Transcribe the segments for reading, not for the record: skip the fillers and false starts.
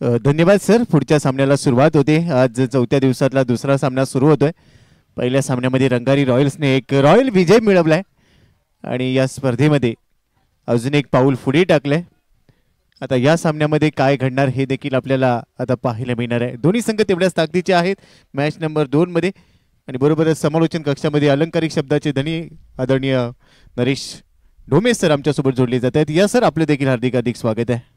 धन्यवाद सर. पुढच्या सामन्याला सुरुवात होते. आज चौथ्या दिवसातला दुसरा सामना सुरू होतोय. पहिल्या सामन्यामध्ये रंगारी रॉयल्सने एक रॉयल विजय मिळवलाय आणि या स्पर्धेमध्ये अजून एक पाऊल पुढे टाकलंय. आता या सामन्यामध्ये काय घडणार हे देखील आपल्याला आता पाहायला मिळणार आहे. दोन्ही संघ तेवढ्याच ताकदीचे आहेत मॅच नंबर 2 मध्ये. आणि बरोबरच समालोचन कक्षामध्ये अलंकारिक शब्दाचे धनी आदरणीय नरेश ढोमे सर आमच्यासोबत जोडले जात आहेत. या सर आपले देखील हार्दिक हार्दिक स्वागत आहे.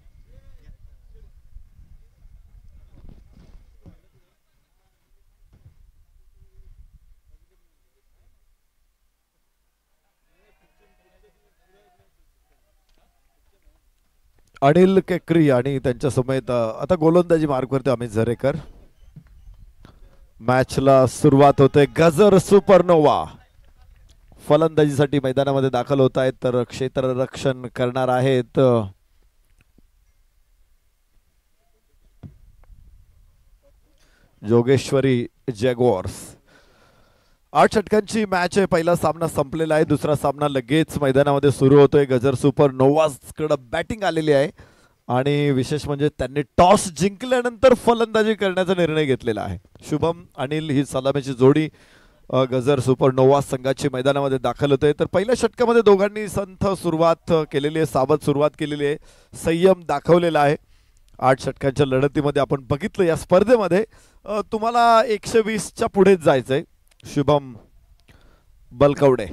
अनिल केकरी आणि त्यांच्या समेत आता गोलंदाजी मार्ग करते अमित झरेकर. मॅचला सुरुवात होते. गजर सुपरनोवा फलंदाजीसाठी मैदानामध्ये दाखल होत आहेत तर क्षेत्ररक्षण करणार आहेत जोगेश्वरी जॅग्वार्स. 8 षटकांची मॅच आहे. पहिला सामना संपलेला आहे. दुसरा सामना लगेच मैदानामध्ये सुरू होतोय. गजर सुपरनोवाजकडे बॅटिंग आलेली आहे आणि विशेष म्हणजे त्यांनी टॉस जिंकल्यानंतर फलंदाजी करण्याचा निर्णय घेतलेला आहे. शुभम अनिल ही सलामीची जोडी गजर सुपरनोवा संघाची मैदानामध्ये दाखल होते. तर पहिल्या षटकामध्ये दोघांनी संथ सुरुवात केलेली आहे, सावध सुरुवात केलेली आहे, संयम दाखवलेला आहे. 8 षटकांच्या लढतीमध्ये आपण बघितलं या स्पर्धेमध्ये तुम्हाला 120च्या पुढेच जायचंय. शुभम बलकवडे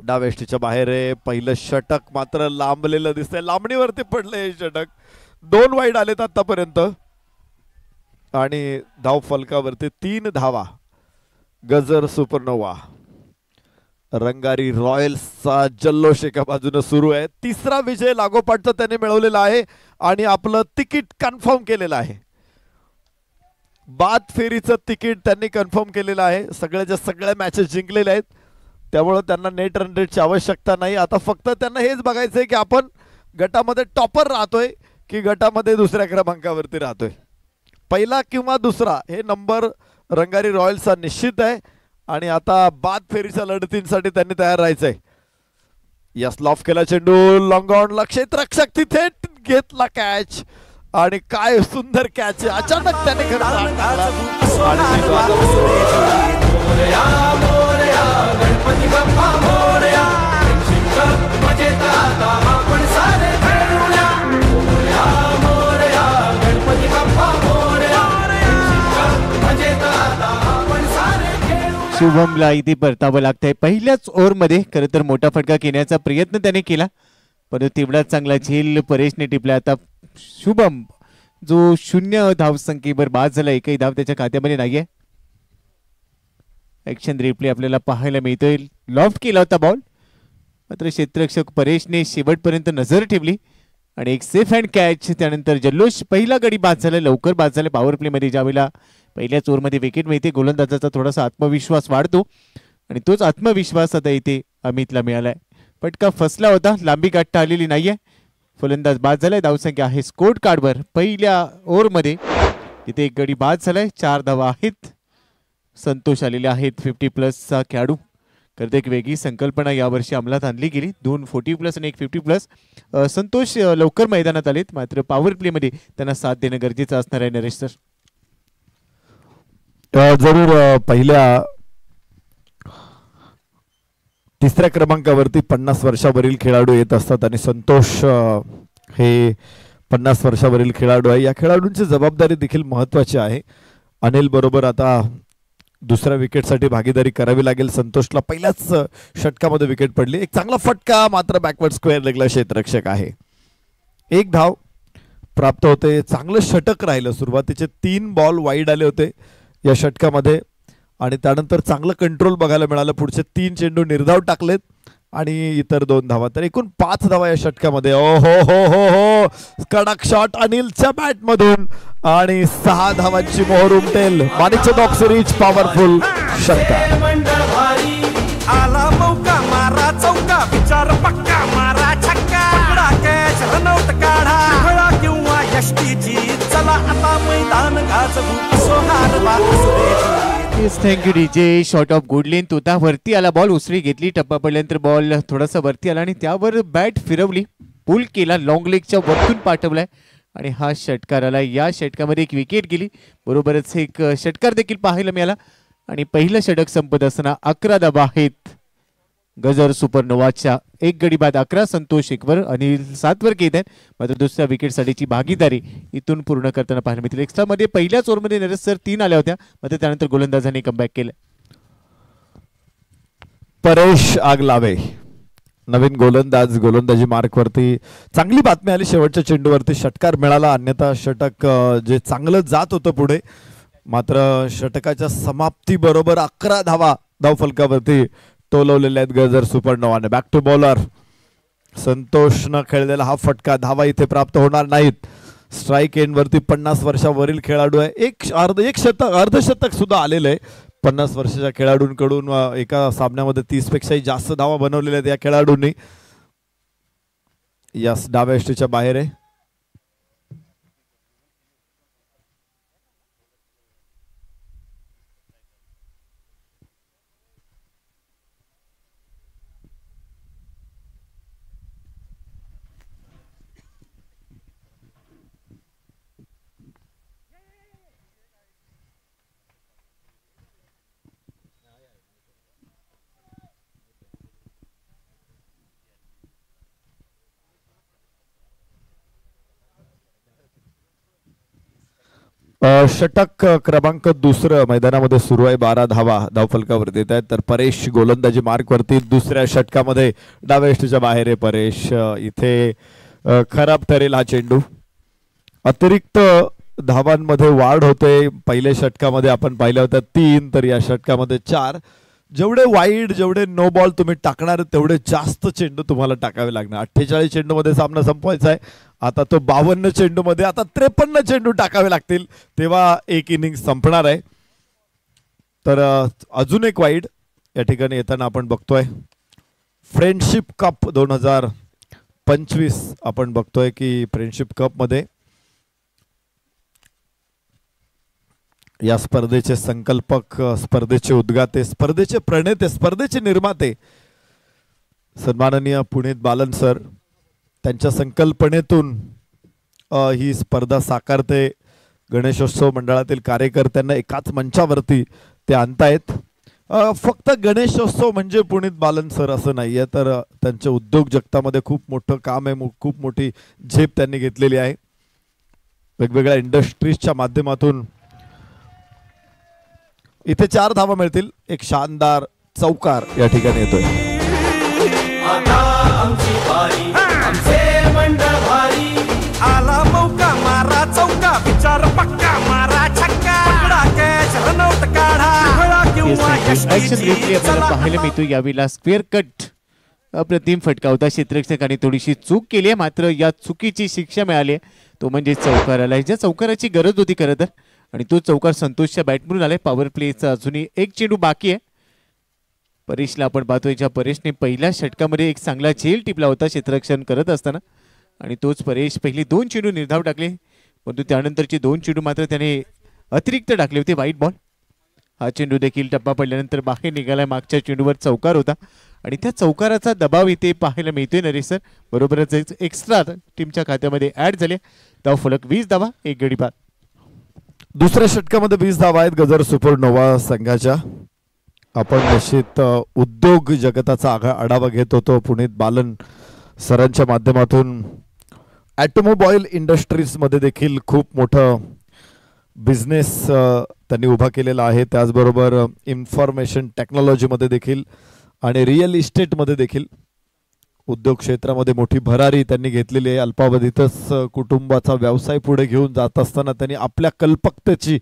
डावेष्टीच्या बाहेर आहे. पहिलं षटक मात्र लांबलेलं दिसतंय. लांबणीवरती पडलंय हे षटक. 2 वाईड आलेत आतापर्यंत आणि धाव फलकावरती 3 धावा. गजर सुपरनोवा रंगारी रॉयल्सचा जल्लोष एका बाजूने सुरू आहे. तिसरा विजय लागोपाठचा त्याने मिळवलेला आहे आणि आपलं तिकीट कन्फर्म केलेलं आहे. बाद फेरीचं तिकीट त्यांनी कन्फर्म केलेलं आहे. सगळ्याच्या सगळ्या मॅचेस जिंकलेल्या आहेत त्यामुळे त्यांना नेट रन रेटची आवश्यकता नाही. आता फक्त त्यांना हेच बघायचंय की आपण गटामध्ये टॉपर राहतोय की गटामध्ये दुसऱ्या क्रमांकावरती राहतोय. पहिला किंवा दुसरा हे नंबर रंगारी रॉयल्सचा निश्चित आहे आणि आता बाद फेरीच्या लढतींसाठी त्यांनी तयार राहायचंय. यस लॉफ केला चेंडू लॉंग ऑन क्षेत्ररक्षक तिथे घेतला कॅच आणि काय सुंदर कॅच आहे. अचानक त्याने शुभमला इथे परतावं लागतंय. पहिल्याच ओव्हरमध्ये खरं तर मोठा फटका घेण्याचा प्रयत्न त्याने केला परंतु तेवढाच चांगला झेल परेशने टिपला. आता शुभम जो 0 धावसंख्येवर बाद झाला, एकही धाव त्याच्या खात्यामध्ये नाहीये. ऍक्शन रिप्ले आपल्याला पाहायला मिळतोय. लॉफ्ट केला होता बॉल मात्र क्षेत्ररक्षक परेशने शेवटपर्यंत नजर ठेवली आणि एक सेफ हँड कॅच. त्यानंतर जल्लोष पहिला गडी बाद झाला, लवकर बाद झाला. पॉवर प्ले मध्ये ज्यावेळेला पहिल्याच ओव्हरमध्ये विकेट मिळते गोलंदाजाचा थोडासा आत्मविश्वास वाढतो आणि तोच आत्मविश्वास आता इथे अमितला मिळालाय. फटका फसला होता, लांबी गाठता आलेली नाहीये. फलंदाज बाद झालाय. धावसंख्या आहे स्कोर कार्डवर. पहिल्या ओव्हरमध्ये इथे एक गडी बाद झालाय. 4 धावा आहेत. संतोष आलेले आहेत 50+ खेळाडू. करते एक वेगळी संकल्पना यावर्षी अंमलात आणली गेली. 2 40+ आणि 1 50+. संतोष लवकर मैदानात आलेत मात्र पॉवर प्ले मध्ये त्यांना साथ देणं गरजेचं असणार आहे. नरेश सर जरूर पहिल्या 3ऱ्या क्रमांकावरती 50 वर्षावरील खेळाडू येत असतात आणि संतोष हे 50 वर्षावरील खेळाडू आहे. या खेळाडूंची जबाबदारी देखील महत्त्वाची आहे. अनिल बरोबर आता दुसऱ्या विकेटसाठी भागीदारी करावी लागेल. संतोषला पहिल्याच षटकामध्ये विकेट पडली. एक चांगला फटका मात्र बॅकवर्ड स्क्वेअर लेगला क्षेत्ररक्षक आहे. 1 धाव प्राप्त होते. चांगलं षटक राहिलं. सुरुवातीचे 3 बॉल वाईड आले होते या षटकामध्ये आणि त्यानंतर चांगलं कंट्रोल बघायला मिळालं. पुढचे 3 चेंडू निर्धाव टाकलेत आणि इतर 2 धावा. तर एकूण 5 धावा या षटकामध्ये. ओ हो हो हो हो कडक शॉट अनिलच्या बॅट मधून आणि 6 धावांची मोहर उमटेल. माणिकच्या डॉग सिरीज पॉवरफुल षटकार. आला मौका मारा चौका विचार पक्का मारा छक्का पकडा कॅच रनआउट काढा फळा किंवा यष्टीची चला आता मैदान गाजवू असो हारवा thank you DJ. Shot of good length होता. वरती आला बॉल, उसळी घेतली. टप्पा पडल्यानंतर बॉल थोडासा वरती आला आणि त्यावर बॅट फिरवली, पुल केला, लॉंग लेगच्या वरतून पाठवलाय आणि हा षटकार आला. या षटकामध्ये एक विकेट गेली, बरोबरच एक षटकार देखील पाहायला मिळाला आणि पहिलं षटक संपत असताना 11 धावा आहेत गजर सुपरनोवाच्या. एक गडी बाद 11, संतोष 1 वर, अनिल 7 वर घेत आहेत. मात्र दुसऱ्या विकेटसाठीची भागीदारी इथून पूर्ण करताना पाहायला मिळतील. एक्स्ट्रा मध्ये पहिल्याच ओव्हरमध्ये नरेश सर 3 आल्या होत्या, मात्र त्यानंतर गोलंदाजांनी कमबॅक केलं. परेश आगलावे नवीन गोलंदाज, गोलंदाजी मार्कवरती चांगली बातमी आली. शेवटच्या चेंडूवरती षटकार मिळाला, अन्यथा षटक जे चांगलं जात होतं पुढे, मात्र षटकाच्या समाप्ती बरोबर 11 धावा धावफलकावरती टोलवलेल्या आहेत गजर सुपरनोवाने. बॅक टू बॉलर संतोषनं खेळलेला हा फटका, धावा इथे प्राप्त होणार नाहीत. स्ट्राईक एंडवरती 50 वर्षावरील खेळाडू आहे. एक अर्धशतक सुद्धा आलेलं आहे 50 वर्षाच्या खेळाडूंकडून. एका सामन्यामध्ये 30 पेक्षाही जास्त धावा बनवलेल्या आहेत या खेळाडूंनी. यास डाव्या यष्टीच्या बाहेर आहे. षटक क्रमांक दुसरं मैदानामध्ये सुरू आहे. 12 धावा धावफलकावरती येत आहेत. तर परेश गोलंदाजी मार्कवरती दुसऱ्या षटकामध्ये डाव्या यष्टीच्या बाहेर आहे परेश. इथे खराब ठरेल हा चेंडू. अतिरिक्त धावांमध्ये वाढ होते. पहिल्या षटकामध्ये आपण पाहिल्या होत्या 3, तर या षटकामध्ये 4. जेवढे वाईड, जेवढे नो बॉल तुम्ही टाकणार तेवढे जास्त चेंडू तुम्हाला टाकावे लागणार. 48 चेंडूमध्ये सामना संपवायचा आहे. आता तो 52 चेंडूमध्ये आता 53 चेंडू टाकावे लागतील, तेव्हा एक इनिंग संपणार आहे. तर अजून एक वाईड या ठिकाणी येताना आपण बघतोय. फ्रेंडशिप कप 2025 आपण बघतोय की फ्रेंडशिप कप मध्ये या स्पर्धेचे संकल्पक, स्पर्धेचे उद्गाते, स्पर्धेचे प्रणेते, स्पर्धेचे निर्माते सन्माननीय पुनीत बालन सर, त्यांच्या संकल्पनेतून ही स्पर्धा साकारते. गणेशोत्सव मंडळातील कार्यकर्त्यांना एकाच मंचावरती ते आणतायत. फक्त गणेशोत्सव म्हणजे पुनीत बालन सर असं नाहीये, तर त्यांच्या उद्योग जगतामध्ये खूप मोठं काम आहे, खूप मोठी झेप त्यांनी घेतलेली आहे. वेगवेगळ्या इंडस्ट्रीजच्या माध्यमातून इथे 4 धावा मिळतील. एक शानदार चौकार या ठिकाणी येतोय. आला मौका मारा चौका, विचार पक्का मारा छक्का, रनआउट काढा आपल्याला पाहायला मिळतो. यावेळेला स्क्वेअर कट अप्रतिम फटका होता. क्षेत्ररक्षकाने थोडीशी चूक केली आहे, मात्र या चुकीची शिक्षा मिळाली आहे, तो म्हणजे चौकार आला. ज्या चौकाराची गरज होती खरं तर, आणि तो चौकार संतोषच्या बॅटमधून आलाय. पॉवर प्लेचा अजूनही एक चेंडू बाकी आहे. परेशला आपण पाहतोय, ज्या परेशने पहिल्या षटकामध्ये एक चांगला झेल टिपला होता क्षेत्ररक्षण करत असताना, आणि तोच परेश पहिली 2 चेंडू निर्धाव टाकले, परंतु त्यानंतरचे 2 चेंडू मात्र त्याने अतिरिक्त टाकले होते. वाईट बॉल. हा चेंडू देखील टप्पा पडल्यानंतर बाहेर निघालाय. मागच्या चेंडूवर चौकार होता आणि त्या चौकाराचा दबाव इथे पाहायला मिळतोय नरेश सर. बरोबरच एक्स्ट्रा टीमच्या खात्यामध्ये ऍड झाले. धाव फलक 20 धावा, एक गडी बाद. दुसऱ्या षटकामध्ये 20 धावा आहेत गजर सुपरनोवा संघाच्या. आपण निश्चित उद्योग जगताचा आढावा घेत होतो पुनीत बालन सरांच्या माध्यमातून. ऑटोमोबाईल इंडस्ट्रीज मध्ये देखील खूप मोठं बिझनेस त्यांनी उभा केलेला आहे. त्याचबरोबर इन्फॉर्मेशन टेक्नॉलॉजीमध्ये देखील आणि रिअल इस्टेटमध्ये देखील उद्योग क्षेत्रामध्ये मोठी भरारी त्यांनी घेतलेली आहे. अल्पावधीतच कुटुंबाचा व्यवसाय पुढे घेऊन जात असताना त्यांनी आपल्या कल्पकतेची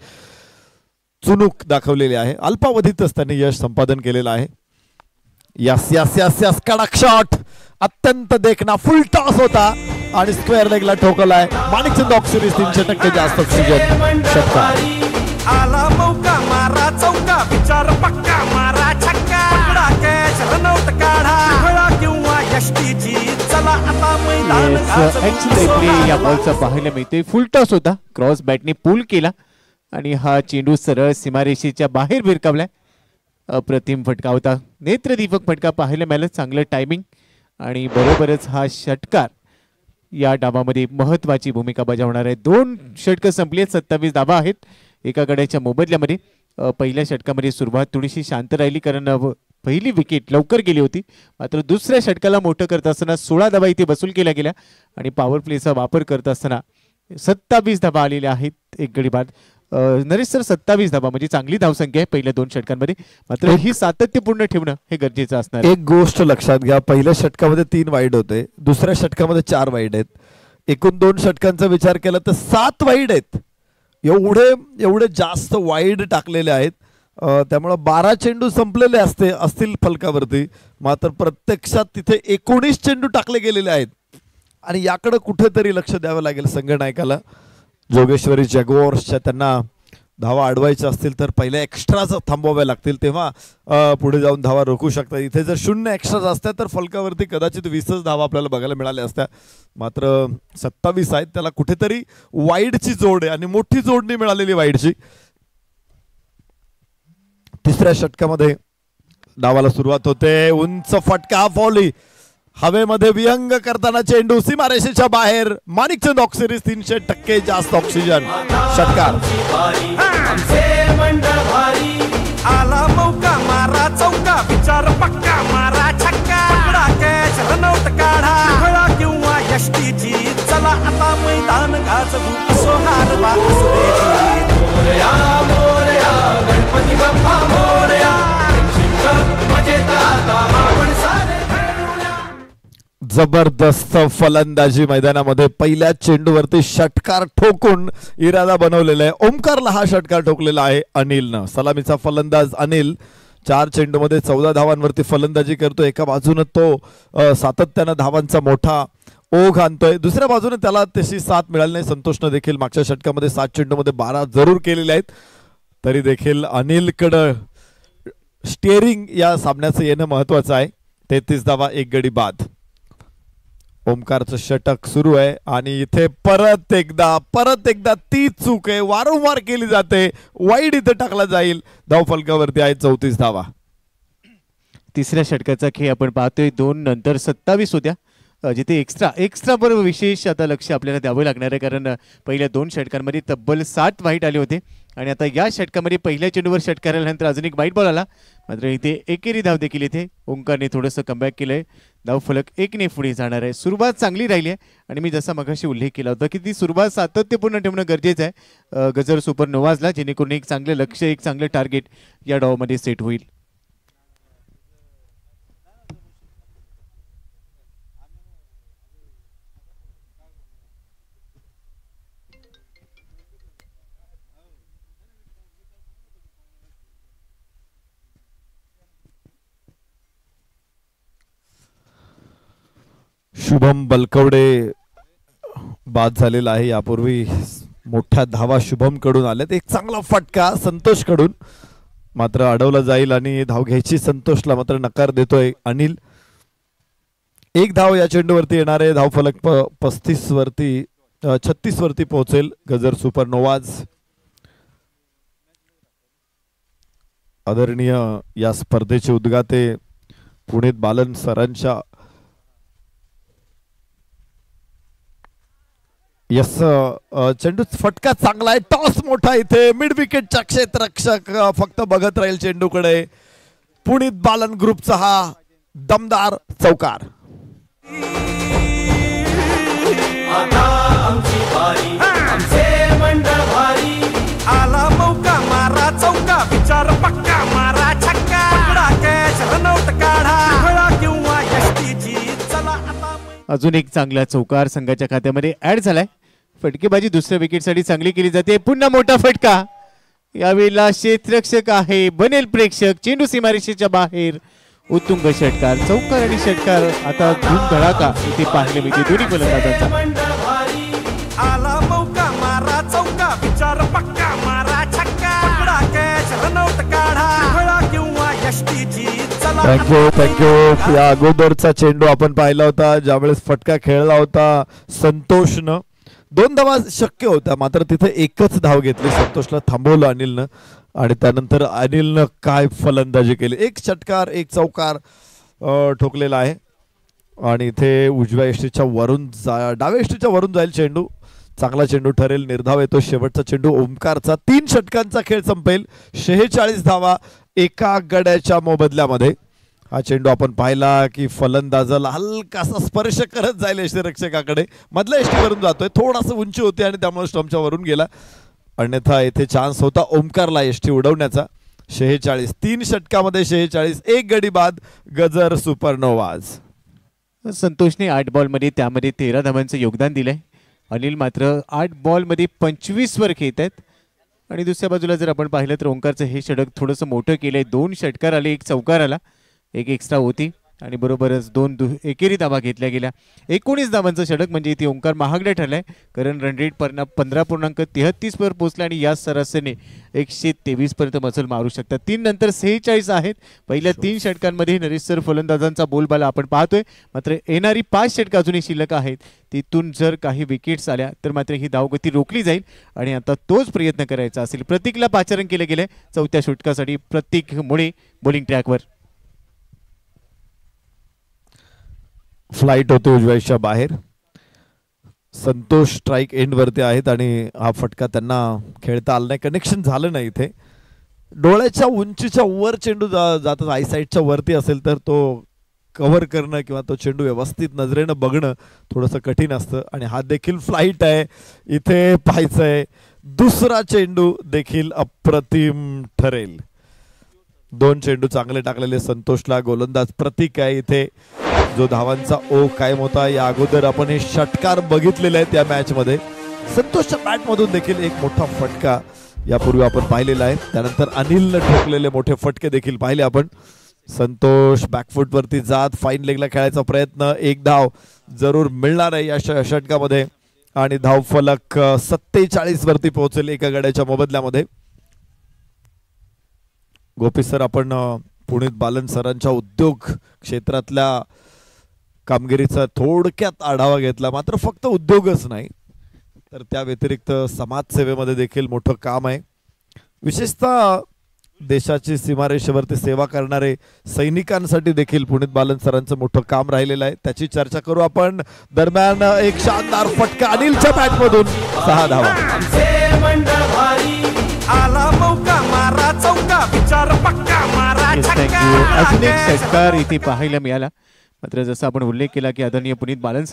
चुणूक दाखवलेली आहे. अल्पावधीतच त्यांनी यश संपादन केलेलं आहे. यस यस यस यस कडक शॉट, अत्यंत देखना, फुल टॉस होता आणि स्क्वेअर लेगला ठोकलाय. माणिकचंद ऑक्सिरीज 300% जास्त ऑक्सिजन षटकार. आला मौका मारा चौका, विचार पक्का मारा छक्का, रनआउट काढा किंवा यष्टीची चला आता मैदान. या बॉलचा पाहायला मिळतोय. फुल टॉस होता, क्रॉस बॅटने पूल केला आणि हा चेंडू सरळ सीमारेषेच्या बाहेर भिरकावलाय. अप्रतिम फटका होता, नेत्रदीपक फटका पाहायला मिळाला. चांगलं टायमिंग आणि बरोबरच हा षटकार या डावामध्ये महत्वाची भूमिका बजावणार आहे. 2 षटकं संपली आहेत, 27 धावा आहेत एका गड्याच्या मोबदल्यामध्ये. पहिल्या षटकामध्ये सुरुवात थोडीशी शांत राहिली कारण पहिली विकेट लवकर गेली होती. मात्र दुसऱ्या षटकाला मोठं करत असताना 16 धावा इथे वसूल केल्या गेल्या आणि पॉवर प्लेचा वापर करत असताना 27 धावा आलेल्या आहेत एक गडी बाद. नरेश सर 27 धावा म्हणजे चांगली धावसंख्या आहे पहिल्या 2 षटकांमध्ये. मात्र ही सातत्यपूर्ण ठेवणं हे गरजेचं असणार. एक गोष्ट लक्षात घ्या, पहिल्या षटकामध्ये 3 वाईड होते, दुसऱ्या षटकामध्ये 4 वाईड आहेत. एकूण 2 षटकांचा विचार केला तर 7 वाईड आहेत. एवढे जास्त वाईड टाकलेले आहेत. त्यामुळे 12 चेंडू संपलेले असतील फलकावरती, मात्र प्रत्यक्षात तिथे 19 चेंडू टाकले गेलेले आहेत आणि याकडे कुठेतरी लक्ष द्यावं लागेल संघनायकाला. जोगेश्वरी जॅग्वार्सच्या त्यांना धावा अडवायच्या असतील तर पहिल्या एक्स्ट्राच थांबवाव्या लागतील, तेव्हा पुढे जाऊन धावा रोखू शकतात. इथे जर 0 एक्स्ट्राच असत्या तर फलकावरती कदाचित 20च धावा आपल्याला बघायला मिळाल्या असत्या. मात्र 27 आहेत, त्याला कुठेतरी वाईडची जोड आहे आणि मोठी जोडणी मिळालेली वाईडची. तिसऱ्या षटकामध्ये डावाला सुरुवात होते. उंच फटका फॉली, हवेमध्ये विहंग करताना चेंडू सीमारेषेच्या बाहेर. माणिकचंद ऑक्सिरीज 300% जास्त ऑक्सिजन. षटकार आला मौका मारा चौका, विचार पक्का मारा छक्का. कॅच रनआउट काढा, फळा किंवा यष्टीची. चला आता मैदान गाजवू, असो हार बा मोरया मोरया गणपती बाप्पा मोरया. जबरदस्त फलंदाजी मैदानामध्ये. पहिल्या चेंडूवरती षटकार ठोकून इरादा बनवलेला आहे. ओमकारला हा षटकार ठोकलेला आहे अनिलनं. सलामीचा फलंदाज अनिल 4 चेंडूमध्ये 14 धावांवरती फलंदाजी करतो. एका बाजूने तो सातत्यानं धावांचा मोठा ओघ आणतोय, दुसऱ्या बाजूने त्याला तशी साथ मिळाली नाही. संतोषनं देखील मागच्या षटकामध्ये 7 चेंडूमध्ये 12 जरूर केलेले आहेत. तरी देखील अनिलकडं स्टिअरिंग या सामन्याचं येणं महत्वाचं आहे. 33 धावा एक गडी बाद. ओमकारचं षटक सुरू आहे आणि इथे परत एकदा ती चूक आहे, वारंवार केली जाते. वाईड इथे टाकला जाईल. धाव फलकावरती आहे 34 धावा. तिसऱ्या षटकाचा खेळ आपण पाहतोय. 2 नंतर 27 होत्या, जिथे एक्स्ट्रा बरोबर विशेष आता लक्ष आपल्याला द्यावं लागणार आहे कारण पहिल्या 2 षटकांमध्ये तब्बल 7 वाईट आले होते आणि आता या षटकामध्ये पहिल्या चेंडूवर षटकार आल्यानंतर अजून एक वाईट बॉल आला. मात्र इथे एकेरी धाव देखील इथे ओंकारने थोडंसं कमबॅक केलंय. धाव फलक 1ने पुढे जाणार आहे. सुरुवात चांगली राहिली आहे आणि मी जसा मगाशी उल्लेख केला होता की ती सुरुवात सातत्यपूर्ण ठेवणं गरजेचं आहे गजर सुपर नोवाजला, जेणेकरून एक चांगलं लक्ष, एक चांगलं टार्गेट या डावामध्ये सेट होईल. शुभम बलकवडे बाद झालेला आहे. यापूर्वी मोठ्या धावा शुभम कडून आल्यात. एक चांगला फटका संतोष कडून, मात्र अडवला जाईल आणि धाव घ्यायची संतोषला मात्र नकार देतोय अनिल. 1 धाव या चेंडूवरती येणार आहे. धाव फलक 36 वरती पोहोचेल. गजर सुपर नोवाज आदरणीय या स्पर्धेचे उद्गाते पुणेत बालन सरांच्या चेंडू फटका चांगला आहे. टॉस मोठा इथे. मिड विकेटचा क्षेत्ररक्षक फक्त बघत राहील चेंडूकडे. पुणित बालन ग्रुपचा हा दमदार चौकार. आला मौका मारा चौका, विचार पक्का मारा छक्का. कॅच रनआउट काढा, फळा किंवा यष्टीची. चला आता अजून एक चांगला चौकार संघाच्या खात्यामध्ये ऍड झालाय. फटकेबाजी दुसऱ्या विकेटसाठी चांगली केली जाते. पुन्हा मोठा फटका. यावेळेला क्षेत्ररक्षक आहे, बनेल प्रेक्षक. चेंडू सीमारेषेच्या बाहेर. उत्तुंग षटकार. चौकार आणि षटकार आता धूमधडाका इथे पाहायला मिळते दोन्ही फलंदाजांचा. आला मौका मारा चौका, विचार पक्का मारा छक्का. कॅच रनआउट काढा, फळा किंवा यष्टीची. चला थँक्यू. या अगोदरचा चेंडू आपण पाहिला होता ज्यावेळेस फटका खेळला होता संतोषनं. 2 धावा शक्य होत्या, मात्र तिथे एकच धाव घेतली. संतोषला थांबवलं अनिलनं आणि त्यानंतर अनिलनं काय फलंदाजी केली. 1 षटकार 1 चौकार ठोकलेला आहे. आणि इथे उजव्या यष्टीच्या वरून डाव्या यष्टीच्या वरून जाईल चेंडू. चांगला चेंडू ठरेल. निर्धाव येतो शेवटचा चेंडू ओमकारचा. 3 षटकांचा खेळ संपेल. 46 धावा एका गड्याच्या मोबदल्यामध्ये. हा चेंडू आपण पाहिला की फलंदाजाला हलकासा स्पर्श करत जाईल यष्टीरक्षकाकडे. मधल्या यष्टीवरून जातोय. थोडासा उंची होती आणि त्यामुळे स्टंपच्या वरून गेला. अन्यथा येथे चान्स होता ओमकारला यष्टी उडवण्याचा. 46 3 षटकामध्ये 46 एक गडी बाद. गजर सुपरनोवाज. संतोषने 8 बॉलमध्ये त्यामध्ये 13 धावांचं योगदान दिलंय. अनिल मात्र 8 बॉलमध्ये 25 वर खेळत आहेत. आणि दुसऱ्या बाजूला जर आपण पाहिलं तर ओंकारचं हे षटक थोडंसं मोठं केलंय. 2 षटकार आले, 1 चौकार आला, 1 एक्स्ट्रा होती आणि बरोबरच 2 एकेरी धावा घेतल्या गेल्या. 19 धावांचं षटक म्हणजे इथे ओंकार महागडे ठरलाय. कारण रन रेट 15.33 वर पोहोचला आणि या सरासरीने 123 पर्यंत मजल मारू शकतात. 3 नंतर 46 आहेत. पहिल्या 3 षटकांमध्ये नरेशसर फलंदाजांचा बोलबाला आपण पाहतोय. मात्र येणारी 5 षटकं अजूनही शिल्लक आहेत. तिथून जर काही विकेट्स आल्या तर मात्र ही धावगती रोखली जाईल आणि आता तोच प्रयत्न करायचा असेल. प्रतीकला पाचारण केलं गेलंय 4थ्या षटकासाठी. प्रतीक मुळे बॉलिंग ट्रॅकवर. फ्लाइट होते उजव्याच्या बाहेर. संतोष स्ट्राइक एंड वरती आहेत आणि हा फटका त्यांना खेळता आला नाही. कनेक्शन झालं नाही. इथे डोळ्याच्या उंचीच्या वर चेंडू जातात. आय साईडच्या वरती असेल तर तो कव्हर करणं किंवा तो चेंडू व्यवस्थित नजरेनं बघणं थोडंसं कठीण असतं. आणि हा देखील फ्लाइट आहे. इथे पाहायचंय दुसरा चेंडू देखील अप्रतिम ठरेल. 2 चेंडू चांगले टाकलेले संतोषला. गोलंदाज प्रतीक आहे इथे जो धावांचा ओघ कायम होता. या अगोदर आपण हे षटकार बघितलेले आहेत या मॅच मध्ये. संतोषच्या बॅट मधून देखील एक मोठा फटका यापूर्वी आपण पाहिलेला आहे. त्यानंतर अनिलने ठोकलेले मोठे फटके देखील पाहिले आपण. संतोष बॅकफुट वरती जात फाईन लेगला खेळायचा प्रयत्न. 1 धाव जरूर मिळणार आहे या षटकामध्ये आणि धाव फलक 47 वरती पोहोचेल एका गड्याच्या मोबदल्यामध्ये. गोपी सर, आपण पुनीत बालन सरांच्या उद्योग क्षेत्रातल्या कामगिरीचा थोडक्यात आढावा घेतला. मात्र फक्त उद्योगच नाही तर त्या व्यतिरिक्त समाजसेवेमध्ये देखील मोठं काम आहे. विशेषतः देशाची सीमारेषेवरती सेवा करणारे सैनिकांसाठी देखील पुनीत बालन सरांचं मोठं काम राहिलेलं आहे. त्याची चर्चा करू आपण. दरम्यान एक शानदार फटका अनिलच्या बॅटमधून. 6 धावा. आला मौका मारा चौका विचार पक्का मारा छक्का. अजून एक षटकार इथे पाहायला मिळाला. मात्र जसं आपण उल्लेख केला की आदरणीय पुनीत बालन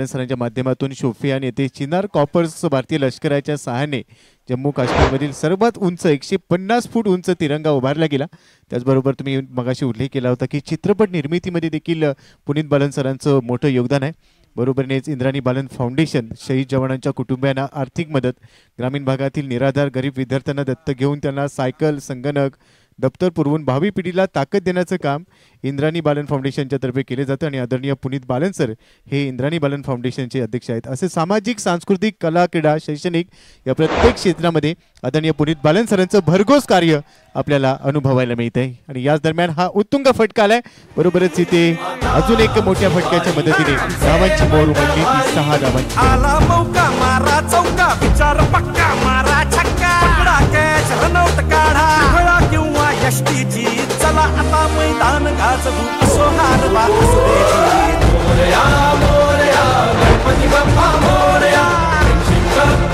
सरांच्या माध्यमातून शोपियान येथे चिनार कॉपर्स भारतीय लष्कराच्या सहाय्याने जम्मू काश्मीरमधील सर्वात उंच 150 फूट उंच तिरंगा उभारला गेला. त्याचबरोबर तुम्ही मगाशी उल्लेख केला होता की चित्रपट निर्मितीमध्ये देखील पुनीत बालन सरांचं मोठं योगदान आहे. बरोबरनेच इंद्राणी बालन फाउंडेशन शहीद जवानांच्या कुटुंबियांना आर्थिक मदत, ग्रामीण भागातील निराधार गरीब विद्यार्थ्यांना दत्तक घेऊन त्यांना सायकल, संगणक, दप्तर पुरवून भावी पिढीला ताकद देण्याचं काम इंद्राणी बालन फाउंडेशनच्या तर्फे केले जातं. आणि आदरणीय पुनीत बालन सर हे इंद्राणी बालन फाउंडेशनचे अध्यक्ष आहेत. असे सामाजिक, सांस्कृतिक, कला, क्रीडा, शैक्षणिक या प्रत्येक क्षेत्रामध्ये आदरणीय पुनीत बालन सरांचं भरघोस कार्य आपल्याला अनुभवायला मिळत आहे. आणि याच दरम्यान हा उत्तुंग फटका आलाय. बरोबरच इथे अजून एक मोठ्या फटक्याच्या मदतीने धावांची मोर उमटली. 6 धावांची. आला मौका मारा चौका विचार पक्का मारा छक्का. पकडा कॅच रनआउट काढा. खेळा किंवा यष्टीची चला आता मैदान गाजवू. असो हार वा असो दे. मोरया मोरया गणपती बाप्पा मोरया.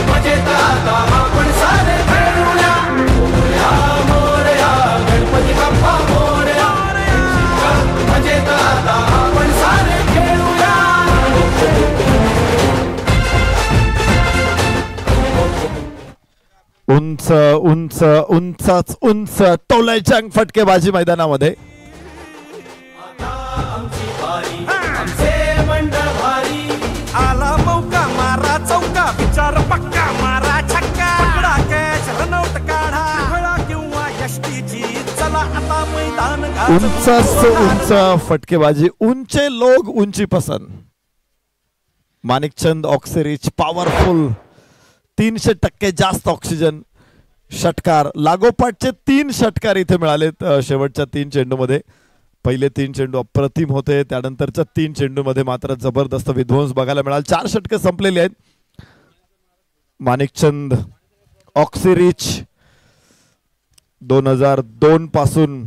मजेत आता आपण सारे खेळूया. मोरया मोरया गणपती बाप्पा मोरया. मजेत आता आपण सारे खेळूया. उंच उंच उंचच उंच टोलायच्या फटकेबाजी मैदानामध्ये. आला मौका मारा चौका विचार पक्का मारा छक्का. पकडा कॅच रनआउट काढा. खेळा किंवा यष्टीची चला आता मैदान उंचच उंच फटकेबाजी. उंचे लोग उंची पसंद. माणिकचंद ऑक्सिरिच पॉवरफुल. 300% जास्त ऑक्सिजन षटकार. लागोपाठचे 3 षटकार इथे मिळालेत शेवटच्या 3 चेंडूमध्ये. पहिले 3 चेंडू अप्रतिम होते. त्यानंतरच्या 3 चेंडूमध्ये मात्र जबरदस्त विध्वंस बघायला मिळाला. 4 षटके संपलेली आहेत. माणिकचंद ऑक्सिरिच 2002 पासून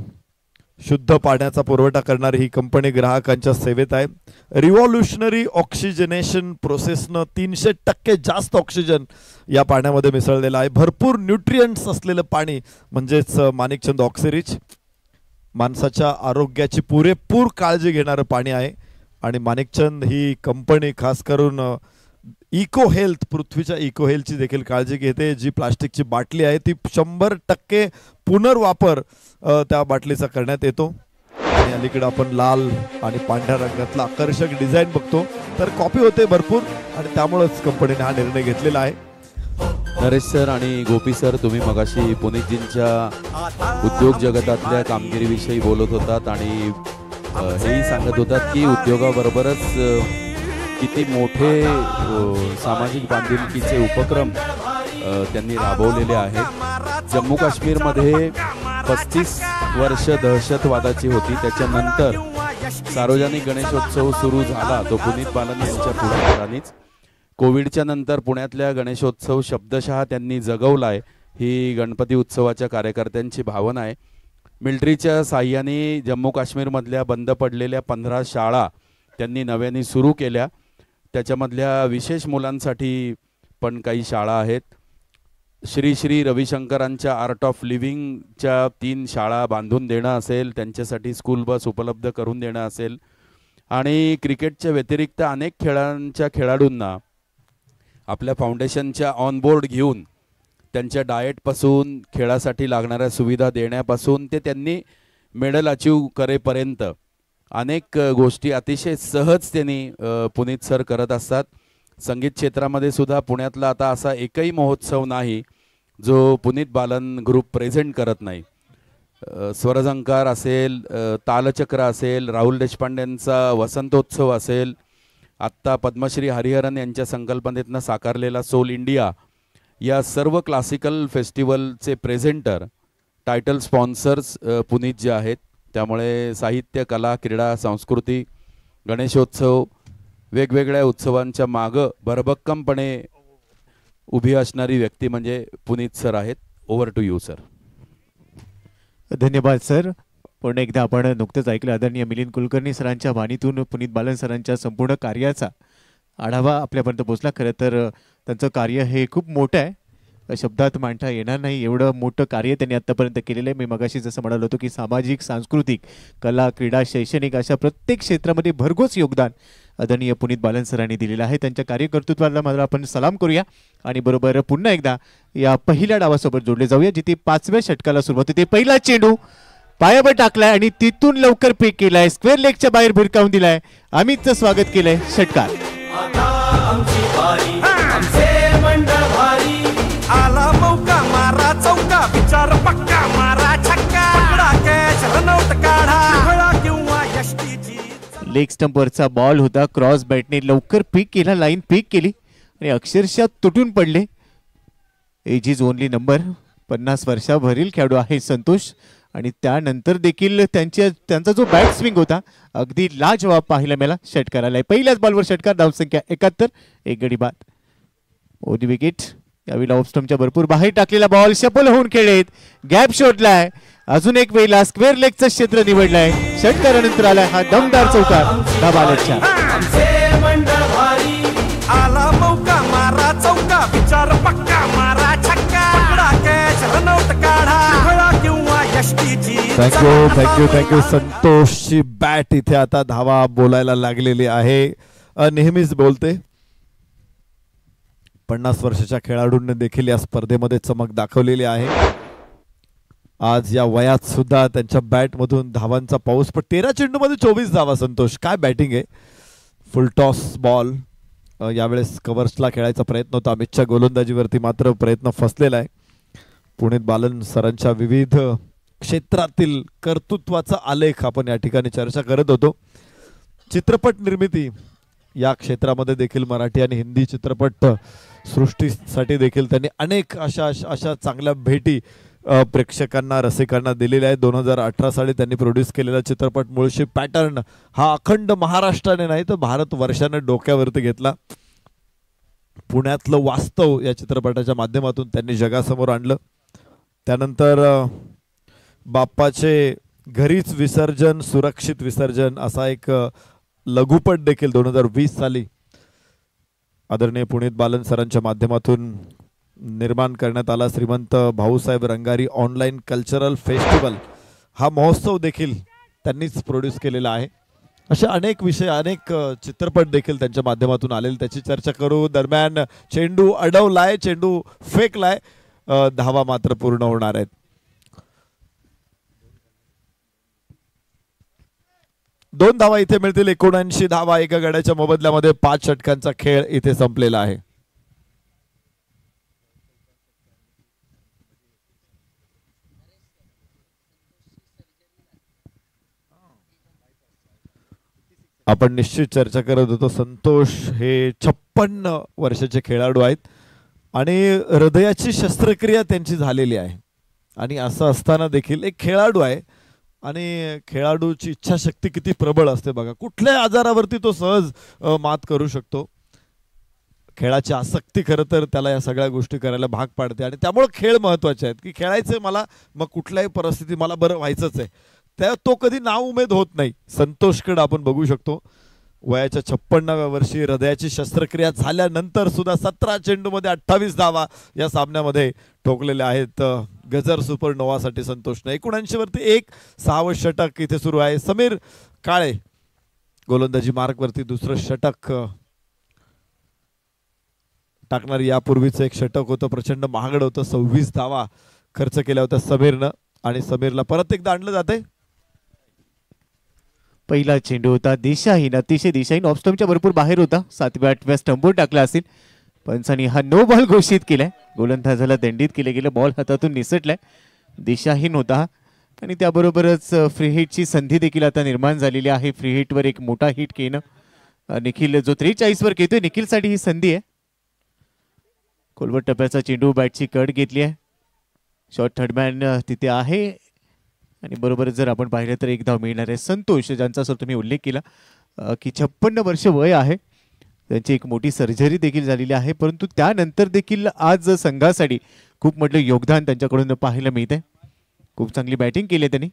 शुद्ध पाण्याचा पुरवठा करणारी ही कंपनी ग्राहकांच्या सेवेत आहे. रिव्हॉल्युशनरी ऑक्सिजनेशन प्रोसेसनं 300% जास्त ऑक्सिजन या पाण्यामध्ये मिसळलेला आहे. भरपूर न्यूट्रियंट्स असलेलं पाणी म्हणजेच माणिकचंद ऑक्सिरिच माणसाच्या आरोग्याची पुरेपूर काळजी घेणारं पाणी आहे. आणि माणिकचंद ही कंपनी खास करून इको हेल्थ, पृथ्वीच्या इको हेल्थची देखील काळजी घेते. जी प्लास्टिकची बाटली आहे ती 100% पुनर्वापर त्या बाटलीचा करण्यात येतो. आणि अलीकडे आपण लाल आणि पांढऱ्या रंगातला आकर्षक डिझाईन बघतो तर कॉपी होते भरपूर आणि त्यामुळेच कंपनीने हा निर्णय घेतलेला आहे. नरेश सर आणि गोपी सर, तुम्ही मगाशी पुनीतजींच्या उद्योग जगतातल्या कामगिरीविषयी बोलत होतात आणि हेही सांगत होतात की उद्योगाबरोबरच किती मोठे सामाजिक बांधिलकीचे उपक्रम त्यांनी राबवलेले आहेत. जम्मू काश्मीरमध्ये 35 वर्ष दहशतवादाची होती. त्याच्यानंतर सार्वजनिक गणेशोत्सव सुरू झाला तो पुनीत बालन यांच्या पुढाकारानेच. कोविडच्या नंतर पुण्यातल्या गणेशोत्सव शब्दशः त्यांनी जगवलाय, ही गणपती उत्सवाच्या कार्यकर्त्यांची भावना आहे. मिलिटरीच्या साह्याने जम्मू काश्मीरमधल्या बंद पडलेल्या 15 शाळा त्यांनी नव्याने सुरू केल्या. त्याच्यामधल्या विशेष मुलांसाठी पण काही शाळा आहेत. श्री श्री रविशंकरांच्या आर्ट ऑफ लिव्हिंगच्या 3 शाळा बांधून देणं असेल, त्यांच्यासाठी स्कूल बस उपलब्ध करून देणं असेल आणि क्रिकेटच्या व्यतिरिक्त अनेक खेळांच्या खेळाडूंना आपल्या फाउंडेशनच्या ऑनबोर्ड घेऊन त्यांच्या डाएटपासून खेळासाठी लागणाऱ्या सुविधा देण्यापासून ते त्यांनी मेडल अचीव करेपर्यंत अनेक गोष्टी अतिशय सहज त्यांनी पुनीत सर करत असतात. संगीत क्षेत्रामध्ये सुद्धा पुण्यातला आता असा एकही महोत्सव नाही जो पुनीत बालन ग्रुप प्रेझेंट करत नाही. स्वरझंकार असेल, तालचक्र असेल, राहुल देशपांडेंचा वसंतोत्सव असेल, आत्ता पद्मश्री हरिहरन यांच्या संकल्पनेतनं साकारलेला सोल इंडिया, या सर्व क्लासिकल फेस्टिवलचे प्रेझेंटर, टायटल स्पॉन्सर्स पुनीत जे आहेत. त्यामुळे साहित्य, कला, क्रीडा, संस्कृती, गणेशोत्सव, वेगवेगळ्या उत्सवांच्या मागं भरभक्कमपणे उभी असणारी व्यक्ती म्हणजे पुनीत सर आहेत. Over to you sir. धन्यवाद सर. पुन्हा एकदा आपण नुकतंच ऐकलं आदरणीय मिलिंद कुलकर्णी सरांच्या वाणीतून पुनीत बालन सरांच्या संपूर्ण कार्याचा आढावा आपल्यापर्यंत पोहोचला. खरं तर त्यांचं कार्य हे खूप मोठं आहे, शब्दात मांडता येणार नाही एवढं मोठं कार्य त्यांनी आत्तापर्यंत केलेलं आहे. मी मगाशी जसं म्हणालो होतो की सामाजिक, सांस्कृतिक, कला, क्रीडा, शैक्षणिक अशा प्रत्येक क्षेत्रामध्ये भरघोस योगदान आदरणीय पुनीत बालन सरांनी दिलेलं आहे. त्यांच्या कार्यकर्तृत्वाला मात्र आपण सलाम करूया आणि बरोबर पुन्हा एकदा या पहिल्या डावासोबत जोडले जाऊया जिथे 5व्या षटकाला सुरुवात होते. पहिला चेंडू पायावर टाकलाय आणि तिथून लवकर फेक केलाय, स्क्वेअर लेगच्या बाहेर भिरकावून दिलाय. अमितचं स्वागत केलंय. षटकार आला मौका मारा चौका, विचार पक्का मारा छक्का, पकडा कॅच रनआउट काढा, खेळा किंवा यष्टीची. लेग स्टंपवरचा बॉल होता, क्रॉस बॅटने लवकर पिक केला, लाईन पिक केली आणि अक्षरशः तुटून पडले. Age is only number. 50 वर्षावरील खेळाडू आहे संतोष आणि त्यानंतर देखील त्यांचा जो बॅट स्विंग होता अगदी लाजवाब पाहायला मिळाला. षटकार आलाय. पहिल्याच बॉलवर षटकार. धावसंख्या 71, 1 गडी बाद. ओडी विकेट. यावेळी ऑफ स्टंपच्या भरपूर बाहेर टाकलेला बॉल सफल होऊन खेळत गॅप शोधलाय. अजून एक वेळेला स्क्वेअर लेगचं क्षेत्र निवडलंय. षटकारानंतर आलाय हा दमदार चौकार. दाबालच्या आला मौका मारा चौका, विचार पक्का मारा छक्का, पकडा कॅच रनआउट काढा, खेळा किंवा यष्टीची. थँक्यू. संतोषची बॅट इथे आता धावा बोलायला लागलेली आहे. नेहमीच बोलते. 50 वर्षाच्या खेळाडूंनी देखील या स्पर्धेमध्ये चमक दाखवलेली आहे. आज या वयात सुद्धा त्यांच्या बॅटमधून धावांचा पाऊस. पण 13 चेंडूमध्ये 24 धावा. संतोष, काय बॅटिंग आहे. फुल टॉस बॉल. यावेळेस कव्हर्सला खेळायचा प्रयत्न होता. अमितच्या गोलंदाजीवरती मात्र प्रयत्न फसलेला आहे. पुनीत बालन सरांच्या विविध क्षेत्रातील कर्तृत्वाचा आलेख आपण या ठिकाणी चर्चा करत होतो. चित्रपट निर्मिती या क्षेत्रामध्ये देखील मराठी आणि हिंदी चित्रपट सृष्टीसाठी देखील त्यांनी अनेक अशा चांगल्या भेटी प्रेक्षकांना, रसिकांना दिलेल्या आहेत. 2018 साली त्यांनी प्रोड्यूस केलेला चित्रपट मुळशी पॅटर्न हा अखंड महाराष्ट्राने नाही तर भारत वर्षाने डोक्यावरती घेतला. पुण्यातलं वास्तव या चित्रपटाच्या माध्यमातून त्यांनी जगासमोर आणलं. त्यानंतर बाप्पाचे घरीच विसर्जन सुरक्षित विसर्जन असा एक लघुपट देखील 2020 साली आदरणीय पुनीत बालन सरांच्या माध्यमातून निर्माण करण्यात आला. श्रीमंत Bhausaheb Rangari online cultural festival हा महोत्सव देखील त्यांनीच प्रोड्यूस केलेला आहे. असे अनेक विषय अनेक चित्रपट देखील त्यांच्या माध्यमातून आलेले त्याची चर्चा करू. दरम्यान चेंडू अडवलाय, चेंडू फेकलाय, धावा मात्र पूर्ण होणार आहेत. 2 धावा इथे मिळतील. 79 धावा एका गड्याच्या मोबदल्यामध्ये 5 षटकांचा खेळ इथे संपलेला आहे. आपण निश्चित चर्चा करत होतो. संतोष हे 56 वर्षाचे खेळाडू आहेत आणि हृदयाची शस्त्रक्रिया त्यांची झालेली आहे. आणि असं असताना देखील एक खेळाडू आहे आणि खेळाडूची इच्छाशक्ती किती प्रबळ असते बघा. कुठल्याही आजारावरती तो सहज मात करू शकतो. खेळाची आसक्ती खरं तर त्याला या सगळ्या गोष्टी करायला भाग पाडते आणि त्यामुळे खेळ महत्त्वाचे आहेत की खेळायचं मला, मग कुठल्याही परिस्थिती मला बरं व्हायचंच आहे. त्या तो कधी नाउमेद होत नाही. संतोषकडे आपण बघू शकतो. वयाच्या 56व्या वर्षी हृदयाची शस्त्रक्रिया झाल्यानंतर सुद्धा 17 चेंडूमध्ये 28 धावा या सामन्यामध्ये ठोकलेल्या आहेत. गजर सुपरनोवासाठी संतोषने 79 वरती 6वं षटक इथे सुरू आहे. समीर काळे गोलंदाजी मार्कवरती दुसरं षटक टाकणार. यापूर्वीच एक षटक होतं, प्रचंड महागड होतं. 26 धावा खर्च केल्या होत्या समीरनं आणि समीरला परत एकदा आणलं जाते. पहिला चेंडू होता दिशाहीन, अतिशय दिशाहीन, ऑफस्टम्पच्या भरपूर बाहेर होता. 7व्या-8व्या स्टंपवर टाकला असेल. पंचांनी हा नो बॉल घोषित केलाय. गोलंदाजाला दंडित केले गेले. बॉल हातातून निसटलाय. दिशाहीन होता आणि त्याबरोबरच फ्री हिटची संधी देखील आता निर्माण झालेली आहे. फ्री हिटवर एक मोठा हिट केनं निखिल जो 43 वर घेतोय. निखिलसाठी ही संधी आहे. खोलवर टप्प्याचा चेंडू, बॅटची कट घेतली आहे. शॉर्ट थर्डमॅन तिथे आहे आणि बरोबर जर आपण पाहिलं तर 1 धाव मिळणार आहे. संतोष ज्यांचा सर तुम्ही उल्लेख केला की 56 वर्ष वय आहे. त्यांची एक मोठी सर्जरी देखील झालेली आहे, परंतु त्यानंतर देखील आज संघासाठी खूप मोठं योगदान त्यांच्याकडून पाहायला मिळतंय. खूप चांगली बॅटिंग केली आहे त्यांनी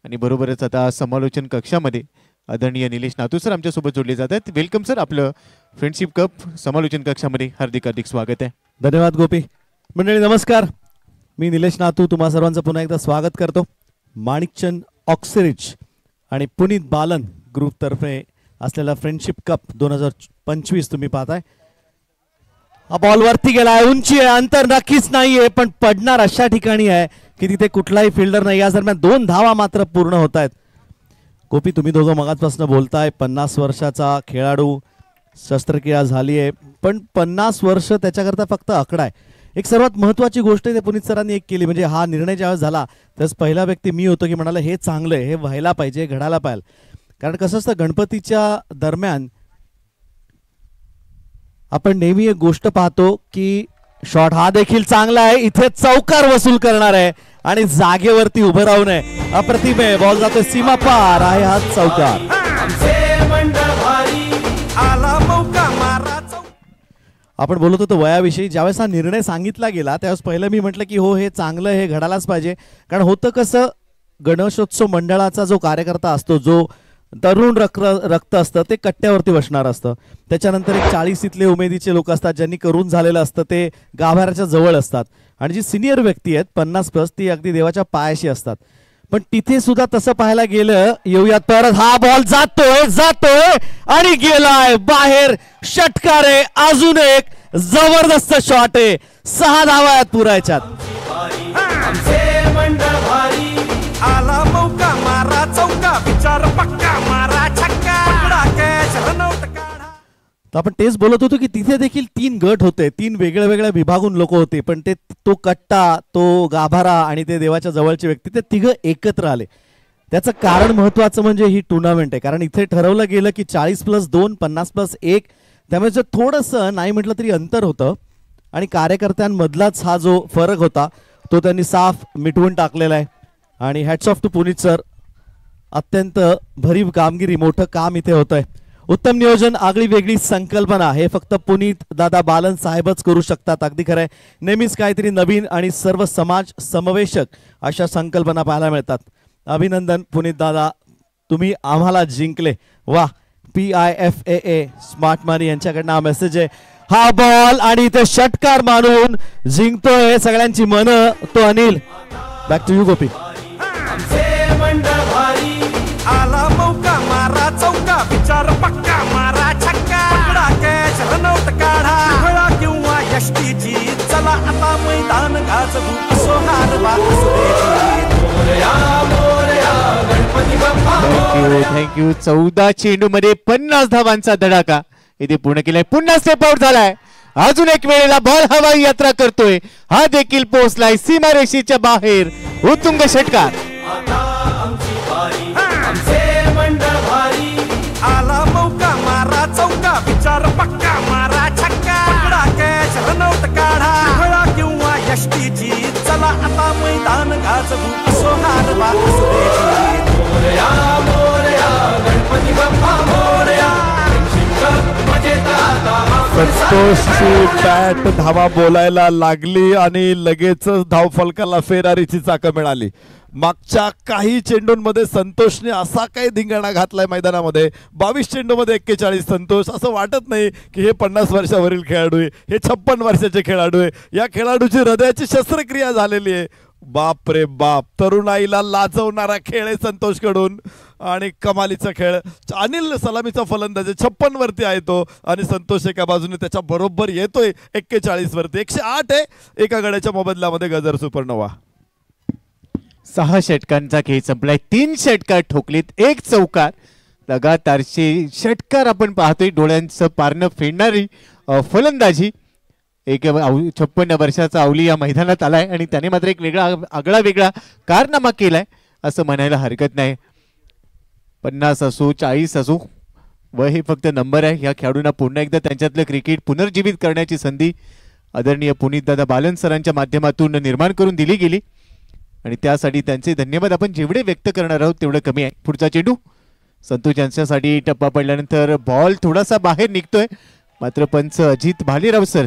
आणि बरोबरच आता समालोचन कक्षामध्ये आदरणीय निलेश नातू सर आमच्यासोबत जोडले जात आहेत. Welcome sir. आपलं फ्रेंडशिप कप समालोचन कक्षामध्ये हार्दिक हार्दिक स्वागत आहे. धन्यवाद गोपी. मंडळी नमस्कार. मी निलेश नातू तुम्हा सर्वांचं पुन्हा एकदा स्वागत करतो. माणिकचंद ऑक्सिरिच आणि पुनीत बालन ग्रुपतर्फे असलेला फ्रेंडशिप कप 2025 तुम्ही पाहताय. हा बॉल वरती गेलाय. उंची आहे, अंतर नक्कीच नाहीये, पण पडणार अशा ठिकाणी आहे की तिथे कुठलाही फिल्डर नाही. या दरम्यान 2 धावा मात्र पूर्ण होत आहेत. गोपी तुम्ही दोघं मगाचपासून बोलताय 50 वर्षाचा खेळाडू, शस्त्रक्रिया झाली आहे, पण 50 वर्ष त्याच्याकरता फक्त आकडा आहे. एक सर्वात महत्त्वाची गोष्ट ते पुनीत सरांनी एक केली, म्हणजे हा निर्णय ज्यावेळेस झाला त्यावेळेस पहिला व्यक्ती मी होतो की म्हणाला हे चांगलं आहे, हे व्हायला पाहिजे, घडायला पाहिजे. कारण कसं असतं गणपतीच्या दरम्यान आपण नेहमी एक गोष्ट पाहतो की शॉट हा देखील चांगला आहे, इथे चौकार वसूल करणार आहे आणि जागेवरती उभं राहू नये. अप्रतिम आहे. बॉल जातो सीमा पार आहे, हा चौकार. आपण बोलत होतो वयाविषयी. ज्यावेळेस हा निर्णय सांगितला गेला त्यावेळेस पहिलं मी म्हटलं की हो हे चांगलं, हे घडायलाच पाहिजे. कारण होतं कसं, गणेशोत्सव मंडळाचा जो कार्यकर्ता असतो, जो तरुण रक्त असतं ते कट्ट्यावरती बसणार असतं. त्याच्यानंतर एक 40 इथले उमेदीचे लोक असतात ज्यांनी करून झालेलं असतं, ते गाभाऱ्याच्या जवळ असतात. आणि जी सिनियर व्यक्ती आहेत 50+ ती अगदी देवाच्या पायाशी असतात. पण तिथे सुद्धा तसं पाहायला गेलं. येऊयात परत. हा बॉल जातोय आणि गेलाय बाहेर. षटकार आहे. अजून एक जबरदस्त शॉट आहे. 6 धावा आहेत पुरायच्यात. आला मौका मारा चौका, विचार पक्का मारा छक्का, पकडा कॅच रनआउट काढा. तर आपण तेच बोलत होतो की तिथे देखील 3 गट होते, 3 वेगळ्या वेगळ्या विभागून लोक होते. पण ते तो कट्टा, तो गाभारा आणि ते देवाच्या जवळचे व्यक्ती ते तिघं एकत्र आले. त्याचं कारण महत्त्वाचं म्हणजे ही टुर्नामेंट आहे. कारण इथे ठरवलं गेलं की 40+2 50+1, त्यामुळे थोडंसं नाही म्हटलं तरी अंतर होतं आणि कार्यकर्त्यांमधलाच हा जो फरक होता तो त्यांनी साफ मिटवून टाकलेला आहे. आणि hats off to Puneet sir. अत्यंत भरीव कामगिरी, मोठं काम इथे होत आहे. उत्तम नियोजन, आगळी वेगळी संकल्पना हे फक्त पुनीत दादा बालन साहेबच करू शकतात. अगदी खरं आहे. नेहमीच काहीतरी नवीन आणि सर्व समाज समवेशक अशा संकल्पना पाहायला मिळतात. अभिनंदन पुनीत दादा, तुम्ही आम्हाला जिंकले. वा. PIFAA स्मार्ट मनी यांच्याकडनं हा मेसेज आहे. हा बॉल आणि इथे षटकार मारून जिंकतोय सगळ्यांची मन तो अनिल. बॅक टू यू गोपी. आला मौका मारा चौका विचार पक्का मारा छक्का पकडा कॅच रनआउट काढा खेळा किंवा यष्टीची चला आता मैदान गाजवू असो हार वा थँक्यू. 14 चेंडू मध्ये 50 धावांचा धडाका इथे पूर्ण केलाय. पुन्हा स्टेप आउट झालाय. अजून एक वेळेला बॉल हवाई यात्रा करतोय. हा देखील पोहोचलाय सीमारेषेच्या बाहेर. उत्तुंग षटकार. आला मौका मारा चौका विचार पक्का मारा छक्का पकडा कॅच रनआउट काढा खेळा किंवा यष्टीची चला आता मैदान गाजवू असो हार वा संतोषची बॅट धावा बोलायला लागली आणि लगेच धावफलकाला फेरारीची चाकं मिळाली. मागच्या काही चेंडूंमध्ये संतोषने असा काही धिंगाणा घातलाय मैदानामध्ये. 22 चेंडूमध्ये 41 संतोष. असं वाटत नाही की हे 50 वर्षावरील खेळाडू आहे, हे 56 वर्षाचे खेळाडू आहे. या खेळाडूची हृदयाची शस्त्रक्रिया झालेली आहे. बाप रे बाप. तरुणाईला लाजवणारा खेळ आहे संतोषकडून आणि कमालीचा खेळ. अनिल सलामीचा फलंदाज 56 वरती आहे तो आणि संतोष एका बाजूने त्याच्या बरोबर येतोय 41 वरती. 108 आहे एका गड्याच्या मोबदल्यामध्ये गजर सुपरनोवा. 6 षटकांचा खेळ संपलाय. 3 षटकार ठोकलीत, 1 चौकार. लगातारचे षटकार आपण पाहतोय. डोळ्यांचं पारणं फेडणारी फलंदाजी. एक 56 वर्षाचा अवली या मैदानात आलाय आणि त्याने मात्र एक आगळा वेगळा कारनामा केलाय असं म्हणायला हरकत नाही. 50 असो 40 असो व हे फक्त नंबर आहे. या खेळाडूंना पुन्हा एकदा त्यांच्यातलं क्रिकेट पुनर्जीवित करण्याची संधी आदरणीय पुनीतदादा बालन सरांच्या माध्यमातून निर्माण करून दिली गेली आणि त्यासाठी त्यांचे धन्यवाद आपण जेवढे व्यक्त करणार आहोत तेवढं कमी आहे. पुढचा चेंडू संतोष यांच्यासाठी टप्पा पडल्यानंतर बॉल थोडासा बाहेर निघतोय. मात्र पंच अजित भालेराव सर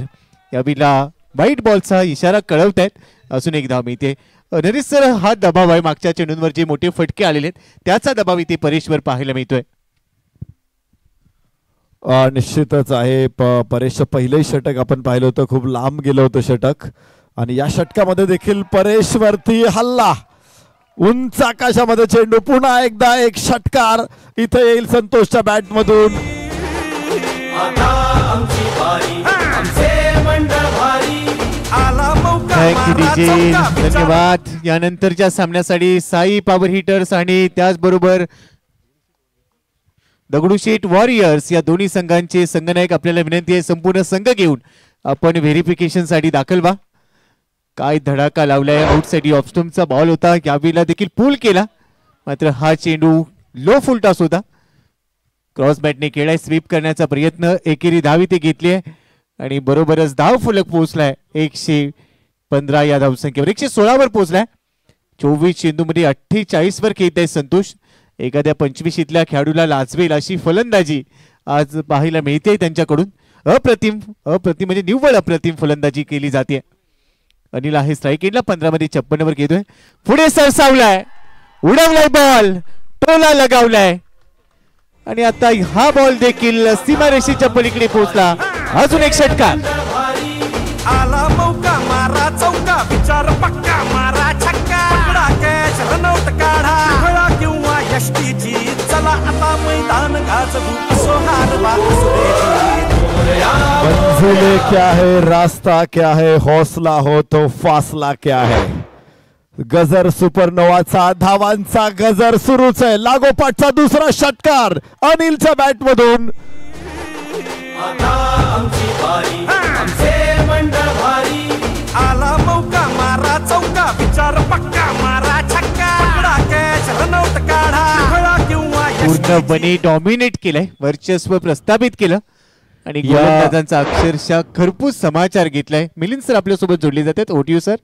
यावेळेला वाईट बॉलचा इशारा कळवत आहेत. अजून एक धाव मिळते. नरेश सर, हा दबाव आहे. मागच्या चेंडूंवर जे मोठे फटके आलेले आहेत त्याचा दबाव इथे परेशवर पाहायला मिळतोय. निश्चितच आहे. परेशचं पहिलंही षटक आपण पाहिलं होतं, खूप लांब गेलं होतं षटक आणि या षटकामध्ये देखील परेश वरती हल्ला. उंच आकाशामध्ये चेंडू. पुन्हा एकदा एक षटकार इथे येईल संतोषच्या बॅट मधून. धन्यवाद. यानंतरच्या सामन्यासाठी साई पॉवर हिटर्स आणि त्याचबरोबर दगडूशेठ वॉरियर्स या दोन्ही संघांचे संघनायक आपल्याला विनंती आहे संपूर्ण संघ घेऊन आपण व्हेरिफिकेशन साठी दाखल व्हा. काय धडाका लावलाय. आउटसाइड ऑफ स्टंपचा बॉल होता. यावेळेला देखील पूल केला. मात्र हा चेंडू लो फुल टॉस होता. क्रॉस बॅटने केलाय. स्वीप करण्याचा प्रयत्न. एकेरी धाव ते घेतली आहे आणि बरोबरच धाव फलक पोहोचलाय 115 या धावसंख्येवर. 116 वर पोहोचलाय. 24 चेंडूमध्ये 48 वर खेळत आहे संतोष. एखाद्या 25ल्या खेळाडूला लाजवेल अशी फलंदाजी आज पाहायला मिळते त्यांच्याकडून. अप्रतिम म्हणजे निव्वळ अप्रतिम फलंदाजी केली जाते. अनिल आहे स्ट्राईक एंडला. 15 मध्ये 56 वर घेतोय. पुढे सरसावलाय. उडवलाय बॉल. टोला लगावलाय आणि आता हा बॉल देखील सीमारेषेच्या पलीकडे पोहोचला. अजून एक षटकार. आला मौका मारा चौका विचार पक्का मारा छक्का पकडा कॅच रनआउट काढा खेळा किंवा यष्टीची चला आता मैदान गाजवू असो हार वा मंजिले क्या है, रास्ता क्या है, हौसला हो तो फासला क्या है. गजर सुपरनोवाचा धावांचा गजर सुरूच आहे. लागोपाठचा दुसरा षटकार अनिलच्या बॅट मधून. आला मौका मारा चौका विचार पक्का मारा छक्का पकडा कॅच रनआउट काढा खेळा किंवा पूर्णपणे डॉमिनेट केलंय. वर्चस्व प्रस्थापित केलं आणि गोलंदाजांचा अक्षरशः खरपूस समाचार घेतलाय. मिलिंद सर आपल्यासोबत जोडले जातात. ओटीयू सर.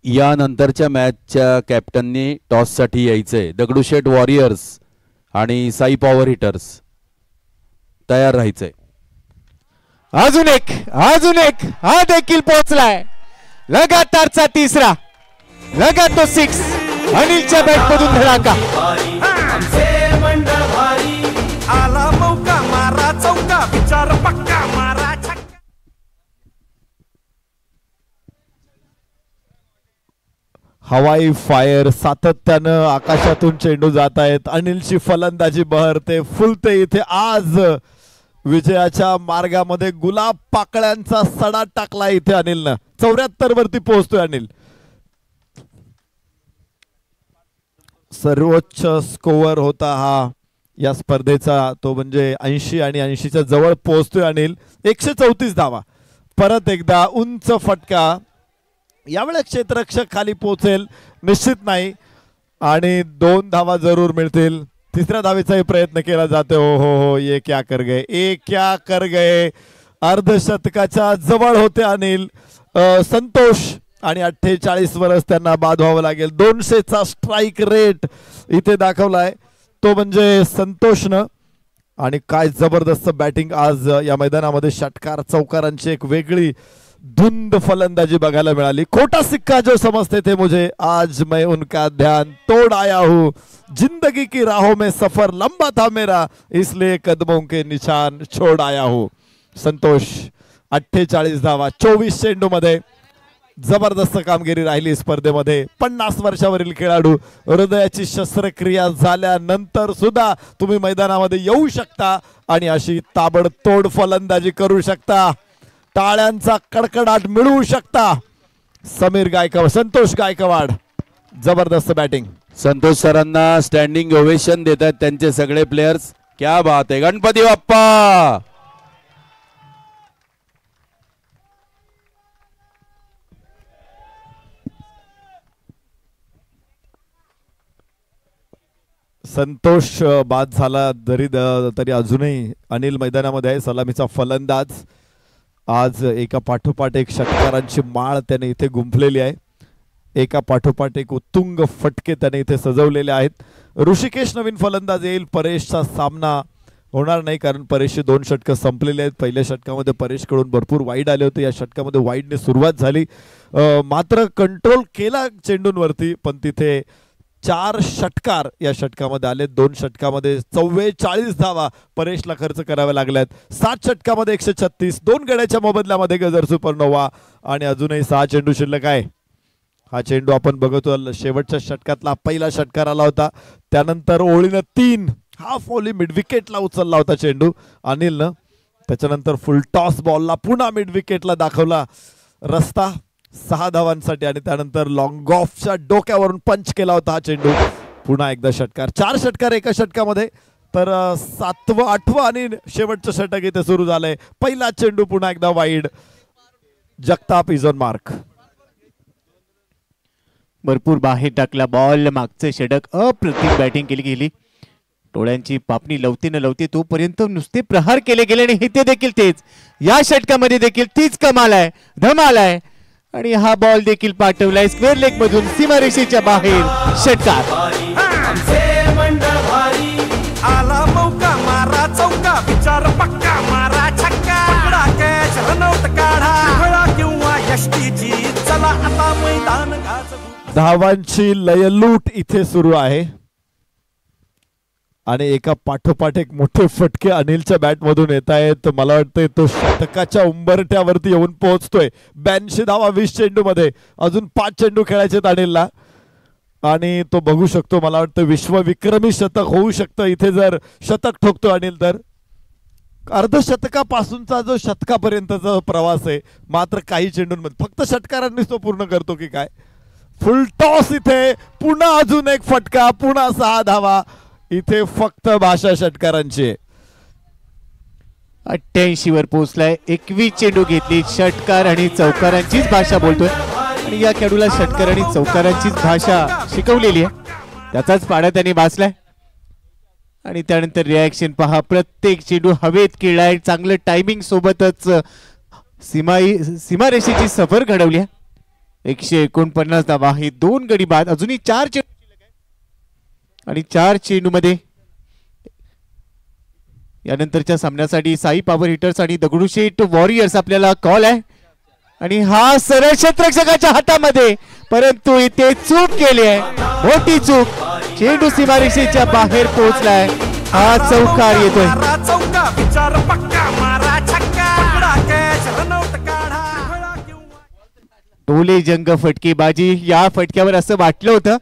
यानंतरच्या मॅचच्या कॅप्टननी टॉससाठी यायचंय. दगडूशेठ वॉरियर्स आणि साई पॉवर हिटर्स तयार राहायचंय. अजून एक हा देखील पोहोचलाय. लगातारचा तिसरा. लगा तो 6. अनिलच्या बॅटमधून धडाका. आला मौका मारा चौका विचार पक्का मारा छक्का. हवाई फायर सातत्यानं आकाशातून चेंडू जात आहेत. अनिलची फलंदाजी बहरते फुलते इथे. आज विजयाच्या मार्गामध्ये गुलाब पाकळ्यांचा सडा टाकला इथे अनिलनं. 74 वरती पोहोचतोय अनिल. सर्वोच्च स्कोअर होता हा या स्पर्धेचा, तो म्हणजे 80 आणि 80च्या जवळ पोहोचतोय अनिल. 134 धावा. परत एकदा उंच फटका. यावेळेस क्षेत्ररक्षक खाली पोहोचेल निश्चित नाही आणि 2 धावा जरूर मिळतील. तिसऱ्या धावेचाही प्रयत्न केला जातो. हो, ये क्या कर गए, ये क्या कर गए. अर्धशतकाच्या जवळ होते अनिल. संतोष आणि 48 वरच त्यांना बाद व्हावं लागेल. 200चा स्ट्राईक रेट इथे दाखवलाय तो म्हणजे संतोषनं. आणि काय जबरदस्त बॅटिंग आज या मैदानामध्ये. षटकार चौकारांची एक वेगळी धुंद फलंदाजी बघायला मिळाली. खोटा सिक्का जो समझते थे मुझे, आज मैं उनका ध्यान तोड़ आया हूं. जिंदगी की राहों में सफर लंबा था मेरा, इसलिए कदमों के निशान छोड़ आया हूं. संतोष 48 धावा 24 चेंडू मध्ये. जबरदस्त कामगिरी राहिली स्पर्धेमध्ये. 50 वर्षावरील खेळाडू. हृदयाची शस्त्रक्रिया झाल्यानंतर सुद्धा तुम्ही मैदानामध्ये येऊ शकता आणि अशी ताबडतोड फलंदाजी करू शकता. टाळ्यांचा कडकडाट मिळवू शकता. समीर गायकवाड, संतोष गायकवाड जबरदस्त बॅटिंग. संतोष सरांना स्टँडिंग ओवेशन देत आहेत त्यांचे सगळे प्लेयर्स. क्या बात आहे गणपती बाप्पा. संतोष बाद झाला तरी अजूनही अनिल मैदानामध्ये आहे. सलामीचा फलंदाज. आज एका पाठोपाठ एक षटकारांची माळ त्याने इथे गुंफलेली आहे. एका पाठोपाठ एक उत्तुंग फटके त्याने इथे सजवलेले आहेत. ऋषिकेश नवीन फलंदाज येईल. परेशचा सामना होणार नाही कारण परेशचे 2 षटकं संपलेले आहेत. पहिल्या षटकामध्ये परेशकडून भरपूर वाईड आले होते. या षटकामध्ये वाईडने सुरुवात झाली मात्र कंट्रोल केला चेंडूंवरती पण तिथे 4 षटकार या षटकामध्ये आले. 2 षटकामध्ये 44 धावा परेशला खर्च कराव्या लागल्यात. 7 षटकामध्ये 136. 2 गड्याच्या मोबदल्यामध्ये गजर सुपरनोवा आणि अजूनही 6 चेंडू शिल्लक आहे. हा चेंडू आपण बघतो शेवटच्या षटकातला पहिला षटकार आला होता. त्यानंतर ओळीनं 3 हाफ ओली मिड विकेटला उचलला होता चेंडू अनिलनं. त्याच्यानंतर फुल टॉस बॉलला पुन्हा मिड विकेटला दाखवला रस्ता 6 धावांसाठी आणि त्यानंतर लॉंग ऑफच्या डोक्यावरून पंच केला होता हा चेंडू. पुन्हा एकदा षटकार. 4 षटकार एका षटकामध्ये. तर 7वं 8वं आणि शेवटचं षटक इथे सुरू झालंय. पहिला चेंडू पुन्हा एकदा wide. Jagtap is on mark. भरपूर बाहेर टाकला बॉल. मागचं षटक अप्रतिम बॅटिंग केली गेली. डोळ्यांची पापणी लवते न लवते तोपर्यंत नुसते प्रहार केले गेले आणि हे देखील तेच. या षटकामध्ये देखील तीच कमाल आहे, धमाल आहे. आणि हा बॉल देखील पाठवलाय स्क्वेअर लेग मधून सीमारेषेच्या बाहेर. षटकार. आला मौका मारा चौका विचार पक्का मारा छक्का. पकडा कॅच रनआउट काढा. खेळा किंवा यष्टीची चला आता मैदान गाजवू. धावांची लयलूट इथे सुरू आहे आणि एका पाठोपाठ एक मोठे फटके अनिलच्या बॅट मधून येत आहेत. मला वाटतंय तो षटकाच्या उंबरठ्यावरती येऊन पोहोचतोय. 82 धावा 20 चेंडू मध्ये. अजून 5 चेंडू खेळायचे अनिलला आणि तो बघू शकतो. मला वाटतं विश्वविक्रमी शतक होऊ शकतं इथे जर शतक ठोकतो अनिल तर. अर्धशतकापासूनचा जो शतकापर्यंतचा प्रवास आहे मात्र काही चेंडूंमध्ये फक्त षटकारांनीच तो पूर्ण करतो की काय. फुल टॉस इथे पुन्हा अजून एक फटका. पुन्हा 6 धावा इथे फक्त भाषा षटकारांची. 88 वर पोहोचलाय. 21 चेंडू घेतली. षटकार आणि चौकारांचीच भाषा बोलतोय आणि या खेळाडूला षटकार आणि चौकारांचीच भाषा शिकवलेली आहे. त्याचाच पाडा त्याने बाचलाय आणि त्यानंतर रिॲक्शन पहा. प्रत्येक चेंडू हवेत केलाय. चांगलं टायमिंग सोबतच सीमारेषेची सफर घडवली आहे. 149 धावा. हे 2 गडी बाद. अजूनही 4 चेंडू आणि 4 चेंडू मध्ये यानंतरच्या सामन्यासाठी साई पॉवर हिटर्स आणि दगडूशेठ वॉरियर्स आपल्याला कॉल आहे आणि हा सरळ क्षेत्ररक्षकाच्या हातामध्ये, परंतु इथे चूक केली आहे, मोठी चूक. चेंडू सीमारेषेच्या बाहेर पोहोचलाय. हा चौकार येतोय. चौका विचार पक्का मारा छक्का पकडा कॅच रनआउट काढा टोले जंग फटकेबाजी. या फटक्यावर असं वाटलं होतं